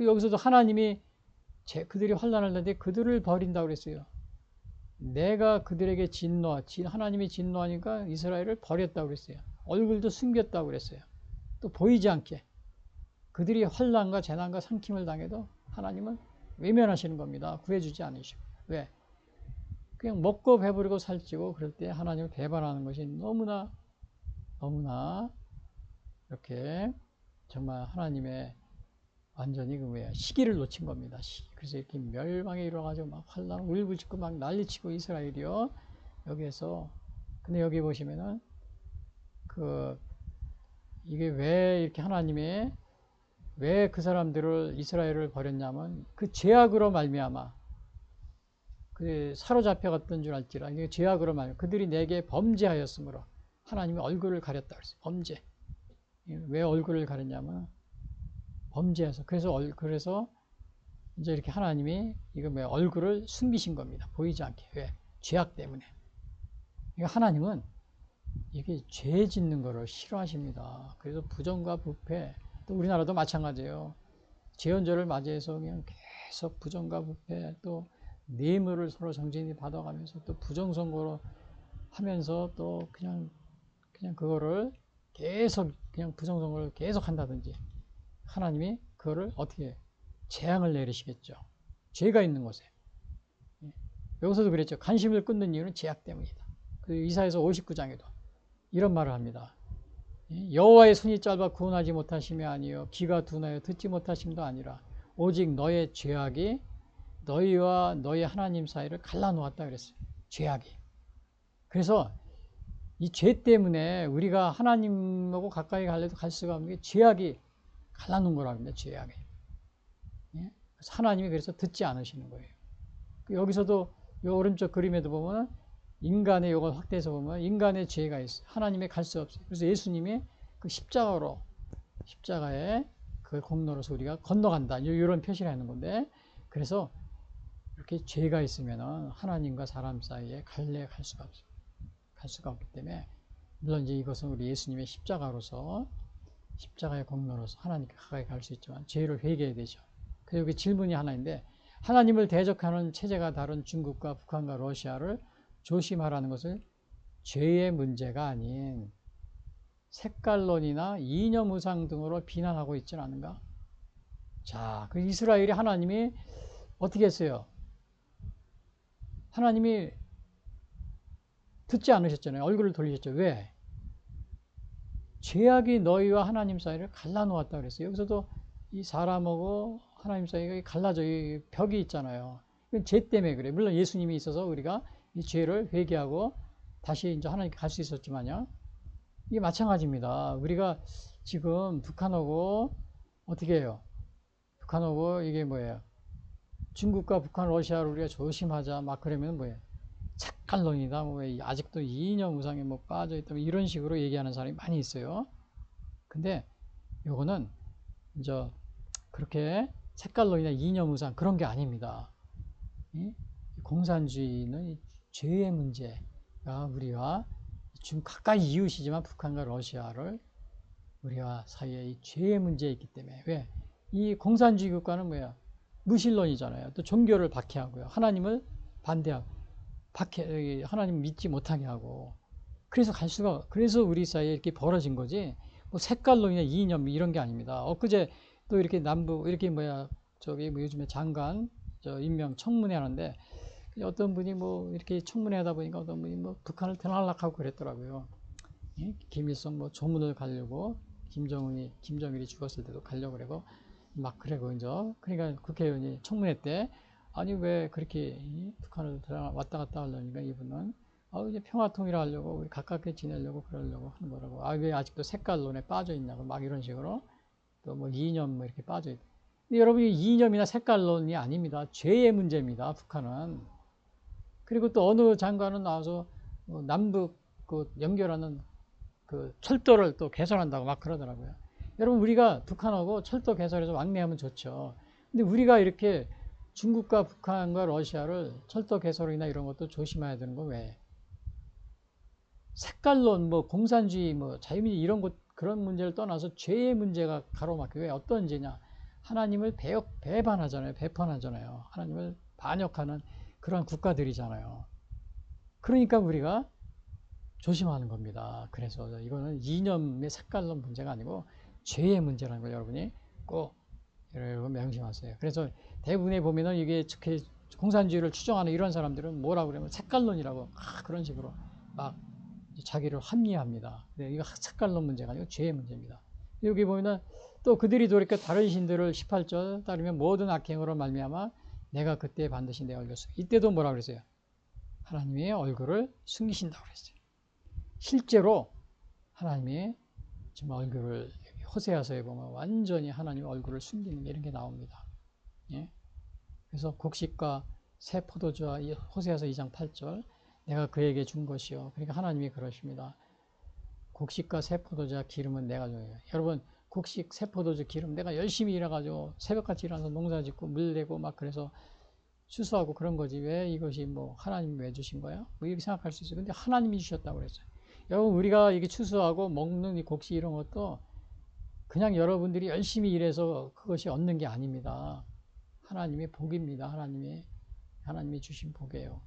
A: 여기서도 하나님이 그들이 환란을 하는데 그들을 버린다고 그랬어요. 내가 그들에게 하나님이 진노하니까 이스라엘을 버렸다고 그랬어요. 얼굴도 숨겼다고 그랬어요. 또 보이지 않게. 그들이 환난과 재난과 삼킴을 당해도 하나님은 외면하시는 겁니다. 구해주지 않으시고. 왜? 그냥 먹고 배부르고 살찌고 그럴 때 하나님을 배반하는 것이 너무나 이렇게 정말 하나님의 완전히 시기를 놓친 겁니다. 그래서 이렇게 멸망에 이뤄가지고 막 환난 울부짖고 막 난리치고 이스라엘이요. 여기에서 근데 여기 보시면은 이게 왜 이렇게 하나님이 왜 그 사람들을 이스라엘을 버렸냐면 그 죄악으로 말미암아 그 사로잡혀갔던 줄 알지라 이게 죄악으로 말미암아 그들이 내게 범죄하였으므로 하나님이 얼굴을 가렸다 그랬어요. 범죄. 왜 얼굴을 가렸냐면 범죄해서 그래서 이제 이렇게 하나님이 얼굴을 숨기신 겁니다. 보이지 않게. 왜? 죄악 때문에. 그러니까 하나님은 이게 죄 짓는 거를 싫어하십니다. 그래서 부정과 부패 또 우리나라도 마찬가지예요. 제헌절을 맞이해서 그냥 계속 부정과 부패 또 뇌물을 서로 정신이 받아가면서 또 부정선거로 하면서 또 그냥 그거를 계속 그냥 부정선거를 계속 한다든지 하나님이 그거를 어떻게 재앙을 내리시겠죠. 죄가 있는 곳에. 여기서도 그랬죠. 관심을 끊는 이유는 죄악 때문이다. 이사야서 59장에도 이런 말을 합니다. 여호와의 손이 짧아 구원하지 못하심이 아니요 귀가 둔하여 듣지 못하심도 아니라 오직 너의 죄악이 너희와 너희 하나님 사이를 갈라놓았다 그랬어요. 죄악이. 그래서 이 죄 때문에 우리가 하나님하고 가까이 갈래도 갈 수가 없는 게 죄악이 갈라놓은 거라고 합니다. 죄악이. 그래서 하나님이 그래서 듣지 않으시는 거예요. 여기서도 이 오른쪽 그림에도 보면 인간의 이걸 확대해서 보면 인간의 죄가 있어요. 하나님의 갈 수 없어요. 그래서 예수님이 그 십자가의 그 공로로서 우리가 건너간다. 이런 표시를 하는 건데 그래서 이렇게 죄가 있으면 하나님과 사람 사이에 갈 수가 없어요. 갈 수가 없기 때문에 물론 이제 이것은 우리 예수님의 십자가의 공로로서 하나님께 가까이 갈 수 있지만 죄를 회개해야 되죠. 그래서 여기 질문이 하나인데 하나님을 대적하는 체제가 다른 중국과 북한과 러시아를 조심하라는 것을 죄의 문제가 아닌 색깔론이나 이념 의상 등으로 비난하고 있지는 않은가? 자, 그 이스라엘이 하나님이 어떻게 했어요? 하나님이 듣지 않으셨잖아요. 얼굴을 돌리셨죠. 왜? 죄악이 너희와 하나님 사이를 갈라놓았다 그랬어요. 여기서도 이 사람하고 하나님 사이가 갈라져 이 벽이 있잖아요. 이건 죄 때문에 그래. 물론 예수님이 있어서 우리가 이 죄를 회개하고 다시 이제 하나님께 갈 수 있었지만요. 이게 마찬가지입니다. 우리가 지금 북한하고 어떻게 해요? 북한하고 이게 뭐예요? 중국과 북한, 러시아를 우리가 조심하자 막 그러면 뭐예요? 착갈론이다. 뭐 아직도 이념 우상에 뭐 빠져있다. 뭐 이런 식으로 얘기하는 사람이 많이 있어요. 근데 요거는 이제 그렇게 색깔론이나 이념 우상 그런 게 아닙니다. 공산주의는 죄의 문제가 우리가 지금 가까이 이웃이지만 북한과 러시아를 우리와 사이에 이 죄의 문제에 있기 때문에 왜? 이 공산주의 국가는 뭐야? 무신론이잖아요. 또 종교를 박해하고요. 하나님을 반대하고 하나님 믿지 못하게 하고 그래서 갈 수가 그래서 우리 사이에 이렇게 벌어진 거지 뭐 색깔론이나 이념 이런 게 아닙니다. 엊그제 또 이렇게 남부 이렇게 뭐야 저기 뭐 요즘에 장관 저 임명 청문회 하는데 어떤 분이 뭐 이렇게 청문회 하다 보니까 어떤 분이 뭐 북한을 대날락하고 그랬더라고요. 예? 김일성 뭐 조문을 가려고 김정일이 죽었을 때도 가려고 그러고 막 그래고 이제 그러니까 국회의원이 청문회 때 아니 왜 그렇게 북한을 왔다 갔다 하려니까 이분은 이제 평화통일을 하려고 우리 가깝게 지내려고 그러려고 하는 거라고 왜 아직도 색깔론에 빠져 있냐고 막 이런 식으로 또 뭐 이념 뭐 이렇게 빠져 있다. 근데 여러분이 이념이나 색깔론이 아닙니다. 죄의 문제입니다. 북한은. 그리고 또 어느 장관은 나와서 남북 그 연결하는 그 철도를 또 개선한다고 막 그러더라고요. 여러분 우리가 북한하고 철도 개선해서 왕래하면 좋죠. 근데 우리가 이렇게 중국과 북한과 러시아를 철도 개선이나 이런 것도 조심해야 되는 건 왜? 색깔론, 뭐 공산주의, 뭐 자유민주 이런 것 그런 문제를 떠나서 죄의 문제가 가로막히고 왜 어떤 죄냐? 하나님을 배반하잖아요. 배반하잖아요. 하나님을 반역하는 그런 국가들이잖아요. 그러니까 우리가 조심하는 겁니다. 그래서 이거는 이념의 색깔론 문제가 아니고 죄의 문제라는 걸 여러분이 꼭 여러분 명심하세요. 그래서 대부분에 보면은 이게 특히 공산주의를 추종하는 이런 사람들은 뭐라고 그러면 색깔론이라고 그런 식으로 막 자기를 합리화합니다. 이거 색깔론 문제가 아니고 죄의 문제입니다. 여기 보면은 또 그들이 돌이켜 다른 신들을 18절 따르면 모든 악행으로 말미암아 내가 그때 반드시 내 얼굴 이때도 뭐라 그랬어요? 하나님의 얼굴을 숨기신다고 그랬어요. 실제로 하나님의 지금 얼굴을 호세아서에 보면 완전히 하나님의 얼굴을 숨기는 게 이런 게 나옵니다. 예? 그래서 곡식과 새 포도주와 호세아서 2장 8절 내가 그에게 준 것이요. 그러니까 하나님이 그러십니다. 곡식과 새 포도주와 기름은 내가 줘요. 여러분 곡식, 새 포도주, 기름 내가 열심히 일해가지고 새벽같이 일어나서 농사 짓고 물 내고 막 그래서 추수하고 그런 거지 왜 이것이 뭐 하나님이 왜 주신 거야? 뭐 이렇게 생각할 수 있어요. 근데 하나님이 주셨다고 그랬어요. 여러분 우리가 이게 추수하고 먹는 이 곡식 이런 것도 그냥 여러분들이 열심히 일해서 그것이 얻는 게 아닙니다. 하나님의 복입니다. 하나님이 주신 복이에요.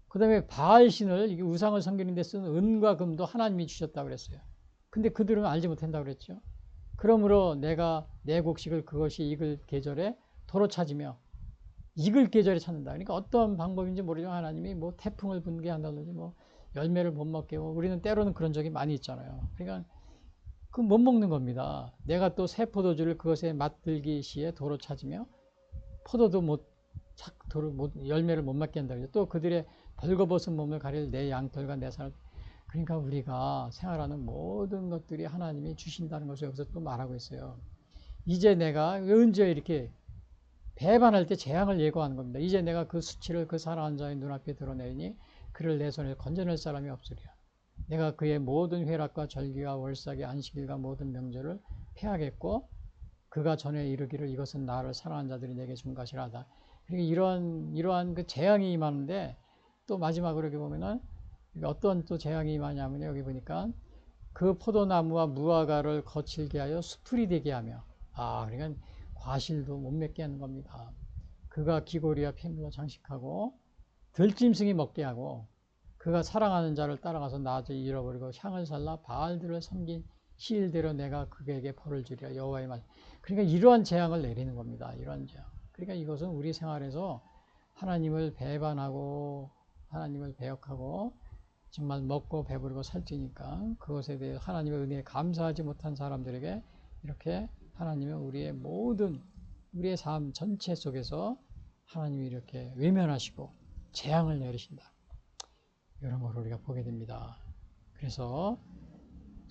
A: 그 다음에 바알신을 이게 우상을 섬기는 데 쓰는 은과 금도 하나님이 주셨다고 그랬어요. 근데 그들은 알지 못한다고 그랬죠. 그러므로 내가 내 곡식을 그것이 익을 계절에 도로 찾으며 익을 계절에 찾는다. 그러니까 어떤 방법인지 모르지만 하나님이 뭐 태풍을 분게 한다든지 뭐 열매를 못 먹게 하고 우리는 때로는 그런 적이 많이 있잖아요. 그러니까 그 못 먹는 겁니다. 내가 또 새 포도주를 그것에 맛들기 시에 도로 찾으며 포도도 열매를 못 맞게 한다. 또 그들의 벌거벗은 몸을 가릴 내 양털과 내 살. 그러니까 우리가 생활하는 모든 것들이 하나님이 주신다는 것을 여기서 또 말하고 있어요. 이제 내가 언제 이렇게 배반할 때 재앙을 예고하는 겁니다. 이제 내가 그 수치를 그 사랑하는 자의 눈앞에 드러내니 그를 내 손에 건져낼 사람이 없으리라. 내가 그의 모든 회락과 절기와 월삭의 안식일과 모든 명절을 폐하겠고 그가 전에 이르기를 이것은 나를 사랑하는 자들이 내게 준 것이라 하다. 그러니까 이러한 그 재앙이 임하는데 또 마지막으로 여기 보면은 어떤 또 재앙이 임하냐면 여기 보니까 그 포도나무와 무화과를 거칠게 하여 수풀이 되게 하며 그러니까 과실도 못 맺게 하는 겁니다. 그가 귀고리와 폐물로 장식하고 들짐승이 먹게 하고 그가 사랑하는 자를 따라가서 낮에 잃어버리고 향을 살라 바알들을 섬긴 시일대로 내가 그에게 벌을 주리라 여호와의 말. 그러니까 이러한 재앙을 내리는 겁니다. 이러한 재앙. 그러니까 이것은 우리 생활에서 하나님을 배반하고 하나님을 배역하고 정말 먹고 배부르고 살찌니까 그것에 대해 하나님의 은혜에 감사하지 못한 사람들에게 이렇게 하나님은 우리의 삶 전체 속에서 하나님이 이렇게 외면하시고 재앙을 내리신다. 이런 걸 우리가 보게 됩니다. 그래서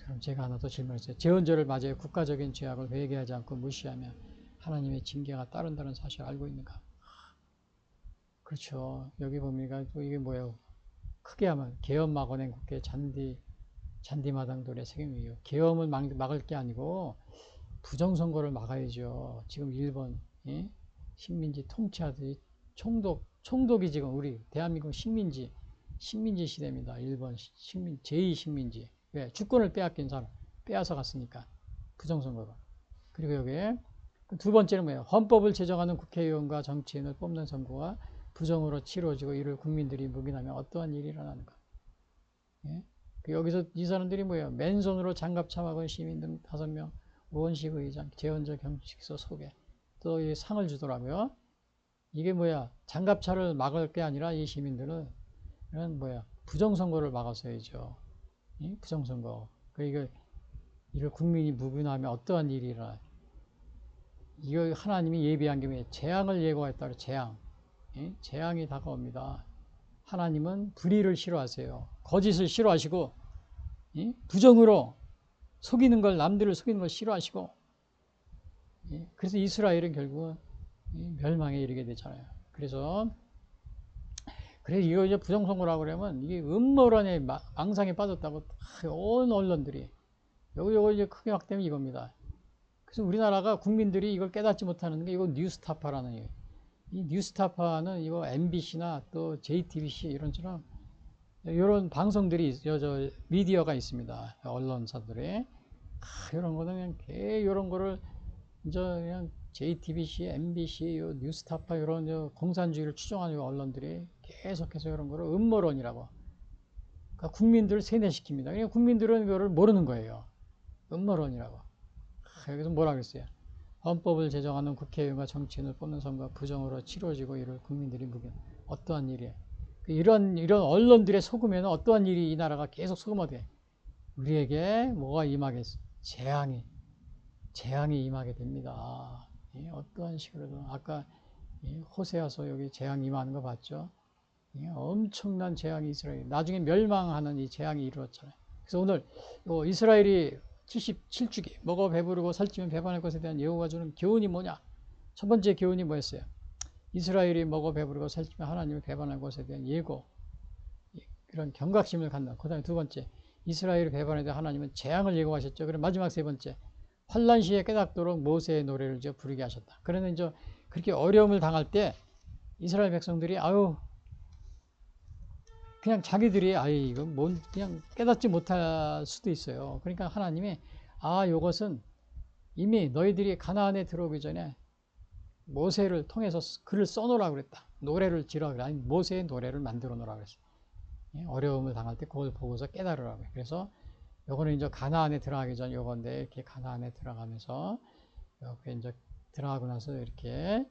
A: 그럼 제가 하나 더 질문했어요. 제헌절을 맞이해 국가적인 죄악을 회개하지 않고 무시하며 하나님의 징계가 따른다는 사실을 알고 있는가? 그렇죠. 여기 보니까 또 이게 뭐예요? 크게 하면 계엄 막아낸 국회 잔디마당돌의 책임이에요. 계엄을 막을 게 아니고 부정선거를 막아야죠. 지금 일본 예? 식민지 통치하듯이 총독이 지금 우리 대한민국 식민지 시대입니다. 일본 제2식민지. 왜? 주권을 빼앗긴 사람. 빼앗아 갔으니까. 부정선거로. 그리고 여기에 두 번째는 뭐예요? 헌법을 제정하는 국회의원과 정치인을 뽑는 선거가 부정으로 치러지고 이를 국민들이 묵인하면 어떠한 일이 일어나는가? 예? 여기서 이 사람들이 뭐예요? 맨손으로 장갑 차막은 시민 등 5명, 원식 의장, 제헌절 경식서 소개, 또 이 상을 주더라고요. 이게 뭐야? 장갑차를 막을 게 아니라 이 시민들은 이런 뭐야? 부정선거를 막았어야죠. 예? 부정선거. 그러니까 이를 국민이 묵인하면 어떠한 일이 일어나? 이거 하나님이 예비한 게 뭐예요? 재앙을 예고했다. 재앙. 예? 재앙이 다가옵니다. 하나님은 불의를 싫어하세요. 거짓을 싫어하시고 예? 부정으로 속이는 걸 남들을 속이는 걸 싫어하시고 예? 그래서 이스라엘은 결국은 멸망에 이르게 되잖아요. 그래서 이거 이제 부정선거라고 그러면 이게 음모론의 망상에 빠졌다고 온 언론들이 요거 이제 크게 확대면 이겁니다. 그래서 우리나라가 국민들이 이걸 깨닫지 못하는 게 이거 뉴스타파라는 이 뉴스타파는 이거 MBC나 또 JTBC 이런처럼 이런 방송들이 미디어가 있습니다. 언론사들이 이런 거는 그냥 이런 거를 이제 그냥 JTBC, MBC, 뉴스타파 이런 공산주의를 추종하는 언론들이 계속해서 이런 거를 음모론이라고. 그러니까 국민들을 세뇌시킵니다. 그러니까 국민들은 이거를 모르는 거예요. 음모론이라고. 여기서 뭐라 그랬어요? 헌법을 제정하는 국회의원과 정치인을 뽑는 선거가 부정으로 치러지고 이를 국민들이 묵인. 어떠한 일이에요? 이런 언론들의 속으면 어떠한 일이 이 나라가 계속 속으면 돼. 우리에게 뭐가 임하겠어? 재앙이 임하게 됩니다. 어떠한 식으로든 아까 호세아서 여기 재앙이 임하는 거 봤죠? 엄청난 재앙이 이스라엘 나중에 멸망하는 이 재앙이 이루어졌잖아요. 그래서 오늘 이스라엘이 77주기 먹어 배부르고 살찌면 배반할 것에 대한 여호와가 주는 교훈이 뭐냐? 첫 번째 교훈이 뭐였어요? 이스라엘이 먹어 배부르고 살찌면 하나님을 배반할 것에 대한 예고, 그런 경각심을 갖는. 그 다음에 두 번째, 이스라엘을 배반해 대한 하나님은 재앙을 예고하셨죠. 그럼 마지막 세 번째, 환란 시에 깨닫도록 모세의 노래를 부르게 하셨다. 그러면 이제 그렇게 어려움을 당할 때 이스라엘 백성들이 그냥 자기들이 이거 그냥 깨닫지 못할 수도 있어요. 그러니까 하나님이 요것은 이미 너희들이 가나안에 들어오기 전에 모세를 통해서 글을 써놓으라고 그랬다. 노래를 지으라고 그랬다. 아니, 모세의 노래를 만들어 놓으라고 그랬어요. 어려움을 당할 때 그걸 보고서 깨달으라고. 그래서 요거는 이제 가나안에 들어가기 전 요건데, 이렇게 가나안에 들어가면서 이렇게 이제 들어가고 나서 이렇게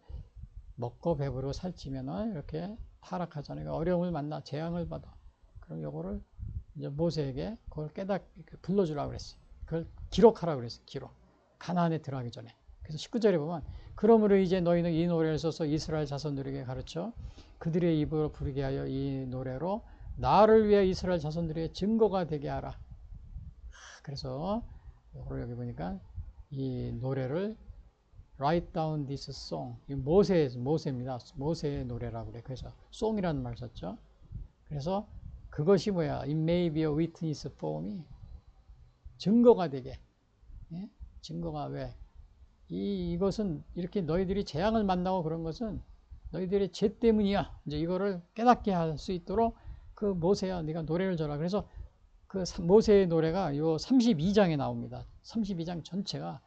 A: 먹고 배부르고 살찌면은 이렇게 타락하잖아요. 어려움을 만나 재앙을 받아. 그럼 요거를 이제 모세에게 그걸 불러주라고 그랬어요. 그걸 기록하라고 그랬어요. 기록. 가나안에 들어가기 전에. 그래서 19절에 보면 그러므로 이제 너희는 이 노래를 써서 이스라엘 자손들에게 가르쳐 그들의 입으로 부르게 하여 이 노래로 나를 위해 이스라엘 자손들에게 증거가 되게 하라. 그래서 요거를 여기 보니까 이 노래를 Write down this song. 모세입니다. 모세의 노래라고 그래. 그래서 song이라는 말 썼죠. 그래서 그것이 뭐야? It may be a witness for me. 증거가 되게. 예? 증거가 왜? 이것은 이렇게 너희들이 재앙을 만나고 그런 것은 너희들의 죄 때문이야. 이제 이거를 깨닫게 할 수 있도록 그 모세야, 네가 노래를 져라. 그래서 그 모세의 노래가 요 32장에 나옵니다. 32장 전체가.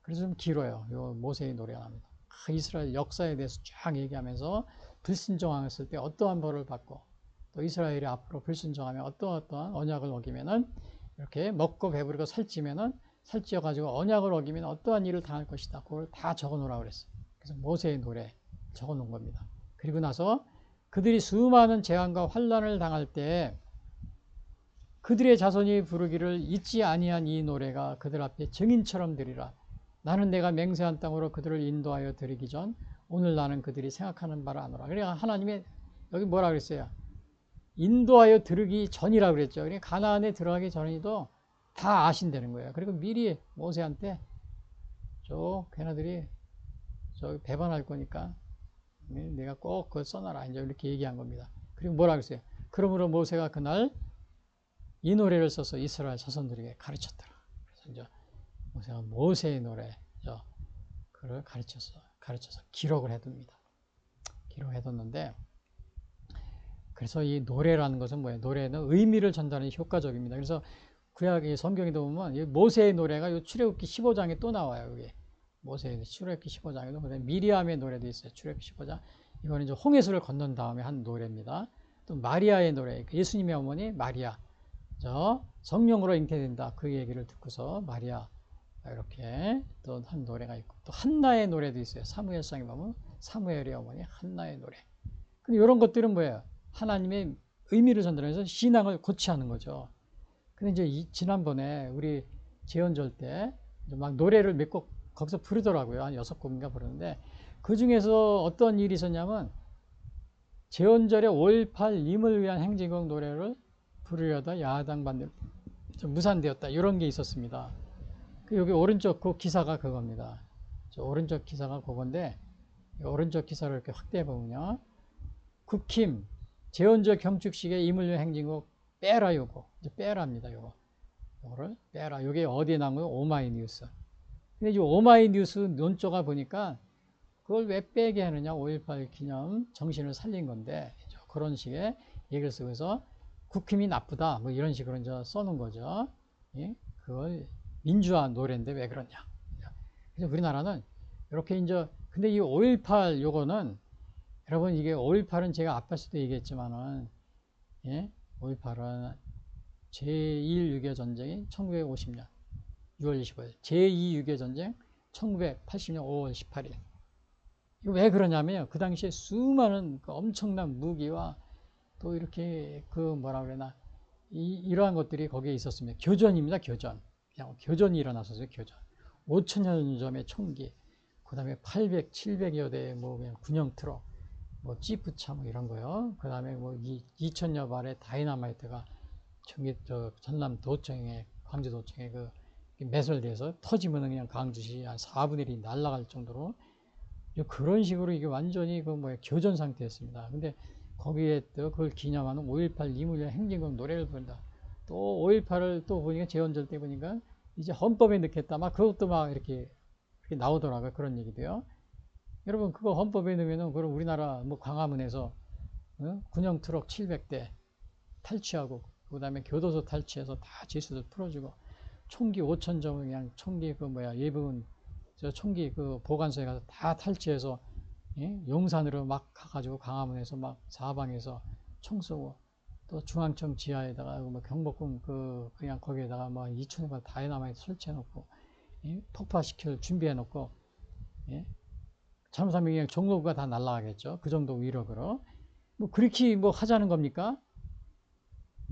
A: 그래서 좀 길어요. 요 모세의 노래가 나옵니다. 이스라엘 역사에 대해서 쫙 얘기하면서 불순종했을 때 어떠한 벌을 받고 또 이스라엘이 앞으로 불순종하면 어떠한 언약을 어기면은 이렇게 먹고 배부르고 살찌어가지고 언약을 어기면 어떠한 일을 당할 것이다. 그걸 다 적어 놓으라고 그랬어요. 그래서 모세의 노래 적어 놓은 겁니다. 그리고 나서 그들이 수많은 재앙과 환란을 당할 때 그들의 자손이 부르기를 잊지 아니한 이 노래가 그들 앞에 증인처럼 되리라. 나는 내가 맹세한 땅으로 그들을 인도하여 드리기 전 오늘 나는 그들이 생각하는 바를 아노라. 그러니까 하나님이 여기 뭐라 그랬어요? 인도하여 들으기 전이라고 그랬죠. 그러니까 가나안에 들어가기 전에도 다 아신다는 거예요. 그리고 미리 모세한테 걔네들이 배반할 거니까 내가 꼭 그거 써놔라. 이제 이렇게 얘기한 겁니다. 그리고 뭐라 그랬어요? 그러므로 모세가 그날 이 노래를 써서 이스라엘 자손들에게 가르쳤더라. 그래서 이제 모세가 모세의 노래, 그걸 가르쳐서 기록을 해둡니다. 기록해뒀는데, 그래서 이 노래라는 것은 뭐예요? 노래는 의미를 전달하는 효과적입니다. 그래서 구약의 성경에도 보면 모세의 노래가 요 출애굽기 15장에 또 나와요. 여기 모세의 출애굽기 15장에도 그다음에 미리암의 노래도 있어요. 출애굽기 15장. 이거는 이제 홍해수를 건넌 다음에 한 노래입니다. 또 마리아의 노래, 예수님의 어머니 마리아, 성령으로 잉태된다. 그 얘기를 듣고서 마리아 이렇게 또 한 노래가 있고, 또 한나의 노래도 있어요. 사무엘상에 보면 사무엘의 어머니 한나의 노래. 근데 이런 것들은 뭐예요? 하나님의 의미를 전달해서 신앙을 고취하는 거죠. 근데 이제 지난번에 우리 제언절 때 막 노래를 몇 곡 거기서 부르더라고요. 한 6곡인가 부르는데, 그 중에서 어떤 일이 있었냐면 제언절에 5.18 님을 위한 행진곡 노래를 부르려다 야당 반대 무산되었다. 이런 게 있었습니다. 여기 오른쪽 그 기사가 그겁니다. 오른쪽 기사가 그건데, 오른쪽 기사를 이렇게 확대해 보면요. 국힘 제헌절 경축식의 임을 위한 행진곡 빼라. 요거 이제 빼라입니다. 요거를 빼라. 요게 어디에 나온 거예요? 오마이뉴스. 근데 이 오마이뉴스 논조가 보니까 그걸 왜 빼게 하느냐, 5.18 기념 정신을 살린 건데, 그런 식의 얘기를 쓰고서 국힘이 나쁘다 뭐 이런 식으로 이제 써놓은 거죠. 예? 그걸 민주화 노래인데 왜 그러냐. 그래서 우리나라는 이렇게 이제, 근데 이 5.18 요거는 여러분, 이게 5.18은 제가 앞에서도 얘기했지만은, 예? 5.18은 제1 6.25 전쟁이 1950년 6월 25일, 제2 6.25 전쟁 1980년 5월 18일. 이거 왜 그러냐면요. 그 당시에 수많은 그 엄청난 무기와 또 이렇게 그 뭐라 그러나, 이러한 것들이 거기에 있었습니다. 교전입니다. 교전. 그냥 교전이 일어났었어요. 교전. 5,000여 점의 총기, 그 다음에 800, 700여 대의 뭐 그냥 군용 트럭, 뭐 지프차 뭐 이런 거요. 그 다음에 뭐 2,000여 발의 다이너마이트가 전남 도청에, 광주 도청에 그 매설돼서 터지면 그냥 광주시 한 4분의 1이 날아갈 정도로 그런 식으로 이게 완전히 그 뭐야 교전 상태였습니다. 근데 거기에 또 그걸 기념하는 5.18 이물련 행진곡 노래를 부른다. 또 5.18을 또 보니까 제헌절 때 보니까 이제 헌법에 넣겠다. 막 그것도 막 이렇게 나오더라고요. 그런 얘기도요. 여러분, 그거 헌법에 넣으면은 그럼 우리나라 뭐 광화문에서 군용 트럭 700대 탈취하고, 그 다음에 교도소 탈취해서 다 죄수들 풀어주고, 총기 5,000점 그냥 총기 그 뭐야 예비군 저 총기 그 보관소에 가서 다 탈취해서, 예? 용산으로 막 가가지고 광화문에서 막 사방에서 총 쏘고, 또 중앙청 지하에다가 뭐 경복궁 그냥 거기에다가 막 2,000발 다이너마이트 설치해놓고, 예? 폭파시킬 준비해놓고, 예? 잘못하면 그냥 종로구가 다 날아가겠죠. 그 정도 위력으로. 뭐 그렇게 뭐 하자는 겁니까?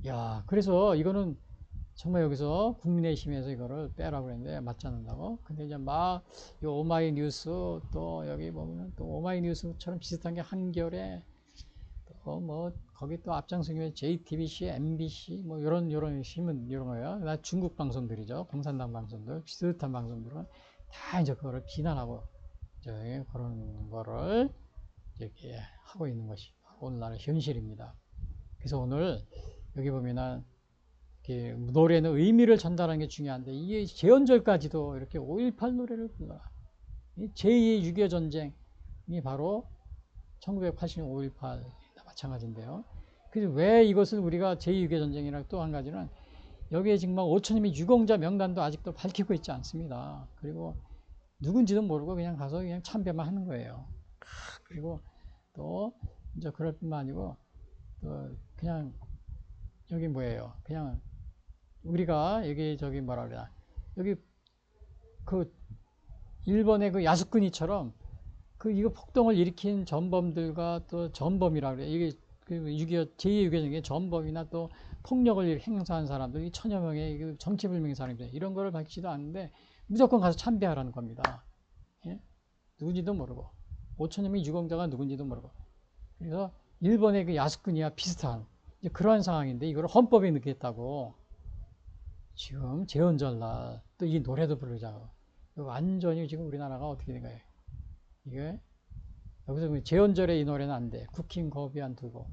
A: 야, 그래서 이거는 정말 여기서 국민의힘에서 이거를 빼라고 그랬는데 맞지 않는다고. 근데 이제 막 이 오마이뉴스, 또 여기 보면 또 오마이뉴스처럼 비슷한 게 한겨레, 또 뭐 거기 또 앞장서기 위해 JTBC, MBC 뭐 이런 신문 이런 거예요. 나 중국 방송들이죠. 공산당 방송들, 비슷한 방송들은 다 이제 그거를 비난하고 이제 그런 거를 이렇게 하고 있는 것이 오늘날의 현실입니다. 그래서 오늘 여기 보면은 노래는 의미를 전달하는 게 중요한데, 이게 제헌절까지도 이렇게 5.18 노래를 불러라. 제2 6.25 전쟁이 바로 1980년 5.18 마찬가지인데요. 그래서 왜 이것을 우리가 제2 6.25 전쟁이라고, 또 한 가지는 여기에 정말 5,000명의 유공자 명단도 아직도 밝히고 있지 않습니다. 그리고 누군지도 모르고 그냥 가서 그냥 참배만 하는 거예요. 그리고 또 이제 그럴 뿐만 아니고, 또 그냥 여기 뭐예요? 그냥 우리가 여기 뭐라 그래야, 여기 그 일본의 그 야스쿠니처럼 이거 폭동을 일으킨 전범들과 또 전범이라 그래. 이게 그 6.25 제2 6.25 전범이나 또 폭력을 행사한 사람들, 이 1,000여 명의 정체불명의 사람들, 이런 거를 밝히지도 않는데 무조건 가서 참배하라는 겁니다. 예? 누군지도 모르고, 5,000여 명의 유공자가 누군지도 모르고. 그래서 일본의 그 야스쿠니와 비슷한 그러한 상황인데, 이걸 헌법에 넣겠다고. 지금 제헌절날 또 이 노래도 부르자고. 완전히 지금 우리나라가 어떻게 된 거예요? 이게 여기서 제헌절에 이 노래는 안 돼. 국힘 거비한 두고.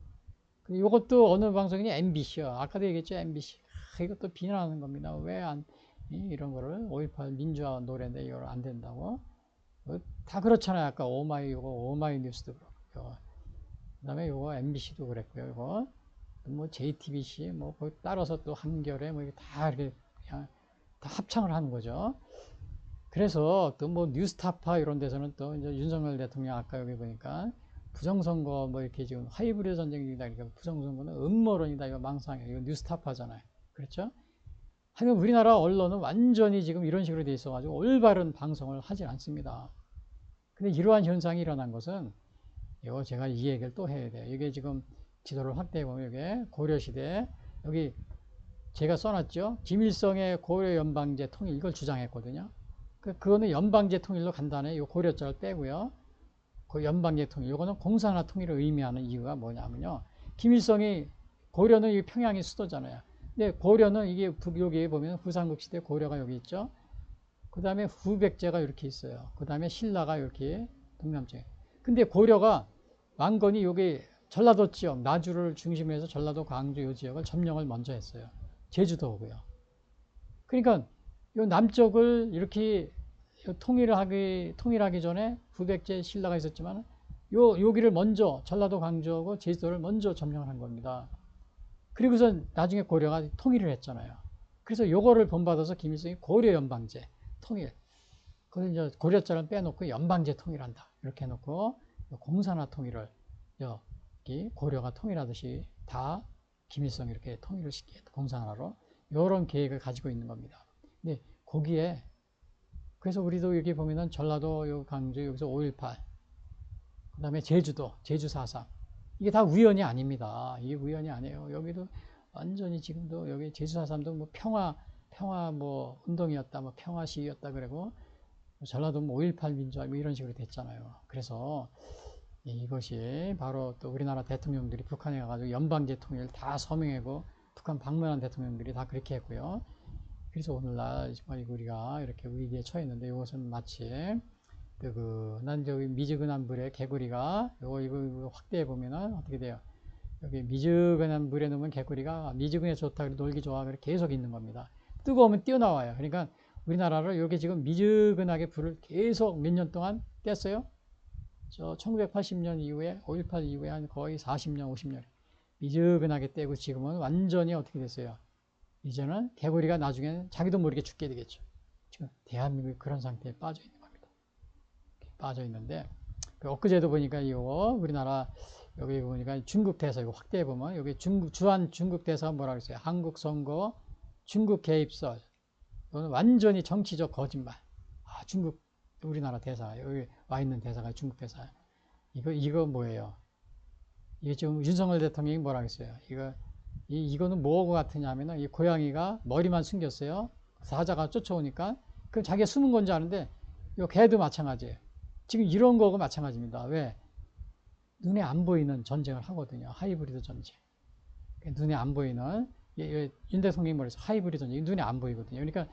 A: 이것도 어느 방송이냐? MBC요. 아까도 얘기했죠, MBC. 이것도 비난하는 겁니다. 왜 안, 이런 거를 5.18 민주화 노래인데 이걸 안 된다고? 다 그렇잖아요. 아까 오마이뉴스도 그렇고요. 그 다음에 요거 MBC도 그랬고요. 이거 뭐 JTBC 뭐 따라서 또 한겨레 뭐 다 이렇게 그냥 다 합창을 하는 거죠. 그래서 또 뭐 뉴스타파 이런 데서는 또 이제 윤석열 대통령 아까 여기 보니까 부정선거 뭐 이렇게 지금 하이브리드 전쟁이다. 그러니까 부정선거는 음모론이다. 이거 망상이에요. 이거 뉴스타파잖아요. 그렇죠? 하여간 우리나라 언론은 완전히 지금 이런 식으로 돼 있어가지고 올바른 방송을 하지 않습니다. 근데 이러한 현상이 일어난 것은 이거 제가 이 얘기를 또 해야 돼요. 이게 지금 지도를 확대해 보면 이게 고려시대 여기 제가 써놨죠. 김일성의 고려 연방제 통일 이걸 주장했거든요. 그거는 연방제 통일로 간단해. 이 고려자를 빼고요. 그 연방제 통일. 이거는 공산화 통일을 의미하는 이유가 뭐냐면요. 김일성이 고려는 이 평양이 수도잖아요. 근데 고려는 이게 여기 보면 후삼국 시대 고려가 여기 있죠. 그 다음에 후백제가 이렇게 있어요. 그 다음에 신라가 이렇게 동남쪽에. 근데 고려가 왕건이 여기 전라도 지역, 나주를 중심으로 해서 전라도, 광주 이 지역을 점령을 먼저 했어요. 제주도고요. 그러니까 이 남쪽을 이렇게 통일하기 전에 후백제 신라가 있었지만 여기를 먼저 전라도, 광주하고 제주도를 먼저 점령을 한 겁니다. 그리고서 나중에 고려가 통일을 했잖아요. 그래서 요거를 본받아서 김일성이 고려 연방제 통일. 그걸 이제 고려자를 빼놓고 연방제 통일한다. 이렇게 해놓고 공산화 통일을 여기 고려가 통일하듯이 다 김일성이 이렇게 통일을 시키겠다. 공산화로. 이런 계획을 가지고 있는 겁니다. 근데 거기에 그래서 우리도 여기 보면은 전라도, 광주 여기서 5.18, 그 다음에 제주도, 제주 4.3 이게 다 우연이 아닙니다. 이게 우연이 아니에요. 여기도 완전히 지금도 여기 제주 4.3도 뭐 평화 뭐 운동이었다, 뭐 평화 시위였다 그러고 전라도 뭐 5.18 민주화 뭐 이런 식으로 됐잖아요. 그래서 이것이 바로 또 우리나라 대통령들이 북한에 가가지고 연방제 통일 다 서명하고 북한 방문한 대통령들이 다 그렇게 했고요. 그래서 오늘날 정말 우리가 이렇게 위기에 처했는데 이것은 마치 난 저기 미지근한 물에 개구리가 이거 확대해 보면은 어떻게 돼요? 여기 미지근한 물에 넣으면 개구리가 미지근해 좋다, 놀기 좋아, 그렇게 계속 있는 겁니다. 뜨거우면 뛰어나와요. 그러니까 우리나라를 이렇게 지금 미지근하게 불을 계속 몇 년 동안 뗐어요. 저 1980년 이후에 5.18 이후에 한 거의 40년, 50년 미지근하게 떼고 지금은 완전히 어떻게 됐어요? 이제는 개구리가 나중에는 자기도 모르게 죽게 되겠죠. 지금 대한민국이 그런 상태에 빠져 있는 겁니다. 빠져 있는데 엊그제도 보니까 이거 우리나라 여기 보니까 중국 대사 이거 확대해 보면 여기 주한 중국 대사가 뭐라 그랬어요? 한국 선거 중국 개입설. 이거는 완전히 정치적 거짓말. 중국 우리나라 대사 여기 와 있는 대사가 중국 대사. 이거 뭐예요? 이게 지금 윤석열 대통령이 뭐라 그랬어요? 이거는 뭐하고 같으냐 하면은 이 고양이가 머리만 숨겼어요. 사자가 쫓아오니까 그럼 자기가 숨은 건지 아는데 이 개도 마찬가지예요. 지금 이런 거하고 마찬가지입니다. 왜? 눈에 안 보이는 전쟁을 하거든요. 하이브리드 전쟁. 눈에 안 보이는 윤 대통령이 뭐랬어요? 하이브리드 전쟁. 눈에 안 보이거든요. 그러니까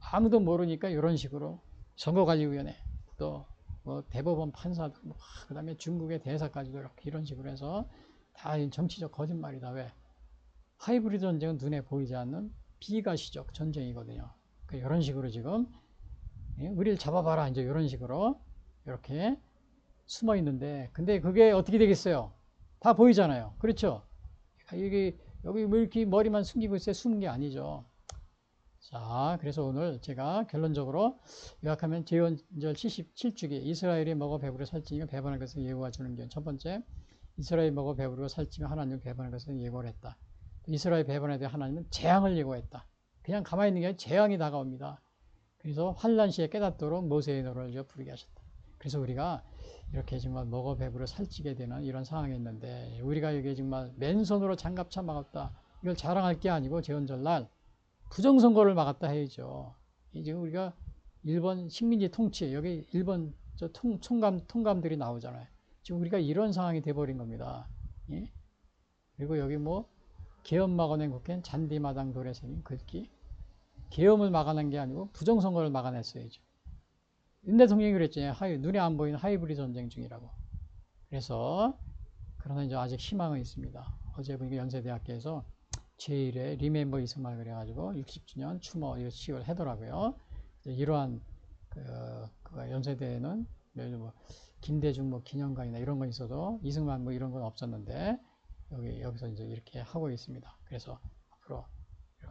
A: 아무도 모르니까 이런 식으로 선거관리위원회 또 뭐 대법원 판사들 그다음에 중국의 대사까지도 이렇게 이런 식으로 해서 다 정치적 거짓말이다. 왜? 하이브리드 전쟁은 눈에 보이지 않는 비가시적 전쟁이거든요. 그러니까 이런 식으로 지금 우리를 잡아봐라 이제 이런 식으로 이렇게 숨어 있는데 근데 그게 어떻게 되겠어요? 다 보이잖아요. 그렇죠? 여기 뭐 이렇게 머리만 숨기고 있어요? 숨은 게 아니죠. 자, 그래서 오늘 제가 결론적으로 요약하면 제헌절 77주기 이스라엘이 먹어 배부려 살찌며 배반할 것을 예고해 주는 게 첫 번째, 이스라엘이 먹어 배부르고 살찌며 하나님을 배반할 것을 예고를 했다. 이스라엘 배반에 대해 하나님은 재앙을 예고했다. 그냥 가만히 있는 게 아니라 재앙이 다가옵니다. 그래서 환란 시에 깨닫도록 모세의 노를 부르게 하셨다. 그래서 우리가 이렇게 정말 먹어 배부려 살찌게 되는 이런 상황이 있는데 우리가 이게 정말 맨손으로 장갑차 막았다. 이걸 자랑할 게 아니고 제헌절날 부정선거를 막았다 해야죠. 이제 우리가 일본 식민지 통치, 여기 일본 통감들이 나오잖아요. 지금 우리가 이런 상황이 돼버린 겁니다. 예? 그리고 여기 뭐 계엄 막아낸 국회는 잔디마당 돌에 새긴 글귀. 계엄을 막아낸 게 아니고 부정선거를 막아냈어야죠. 윤 대통령이 그랬잖아요. 눈에 안 보이는 하이브리드 전쟁 중이라고. 그래서 그러나 이제 아직 희망은 있습니다. 어제 보니까 연세대학교에서 제1회 리멤버 이스마일 그래가지고 60주년 추모 이거 시를 하더라고요. 이러한 연세대에는 뭐 김대중 뭐 기념관이나 이런 건 있어도 이승만 뭐 이런 건 없었는데 여기서 이제 이렇게 하고 있습니다. 그래서 앞으로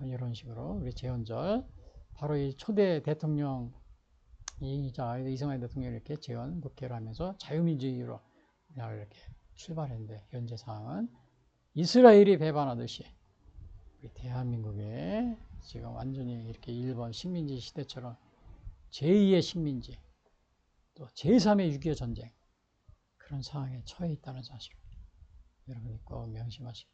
A: 이런 식으로 우리 재헌절 바로 이 초대 대통령 이승만 대통령이 이렇게 재헌 국회를 하면서 자유민주주의로 이렇게 출발했는데 현재 상황은 이스라엘이 배반하듯이 우리 대한민국에 지금 완전히 이렇게 일본 식민지 시대처럼 제2의 식민지 또 제3의 6.25 전쟁 그런 상황에 처해 있다는 사실 여러분이 꼭 명심하시기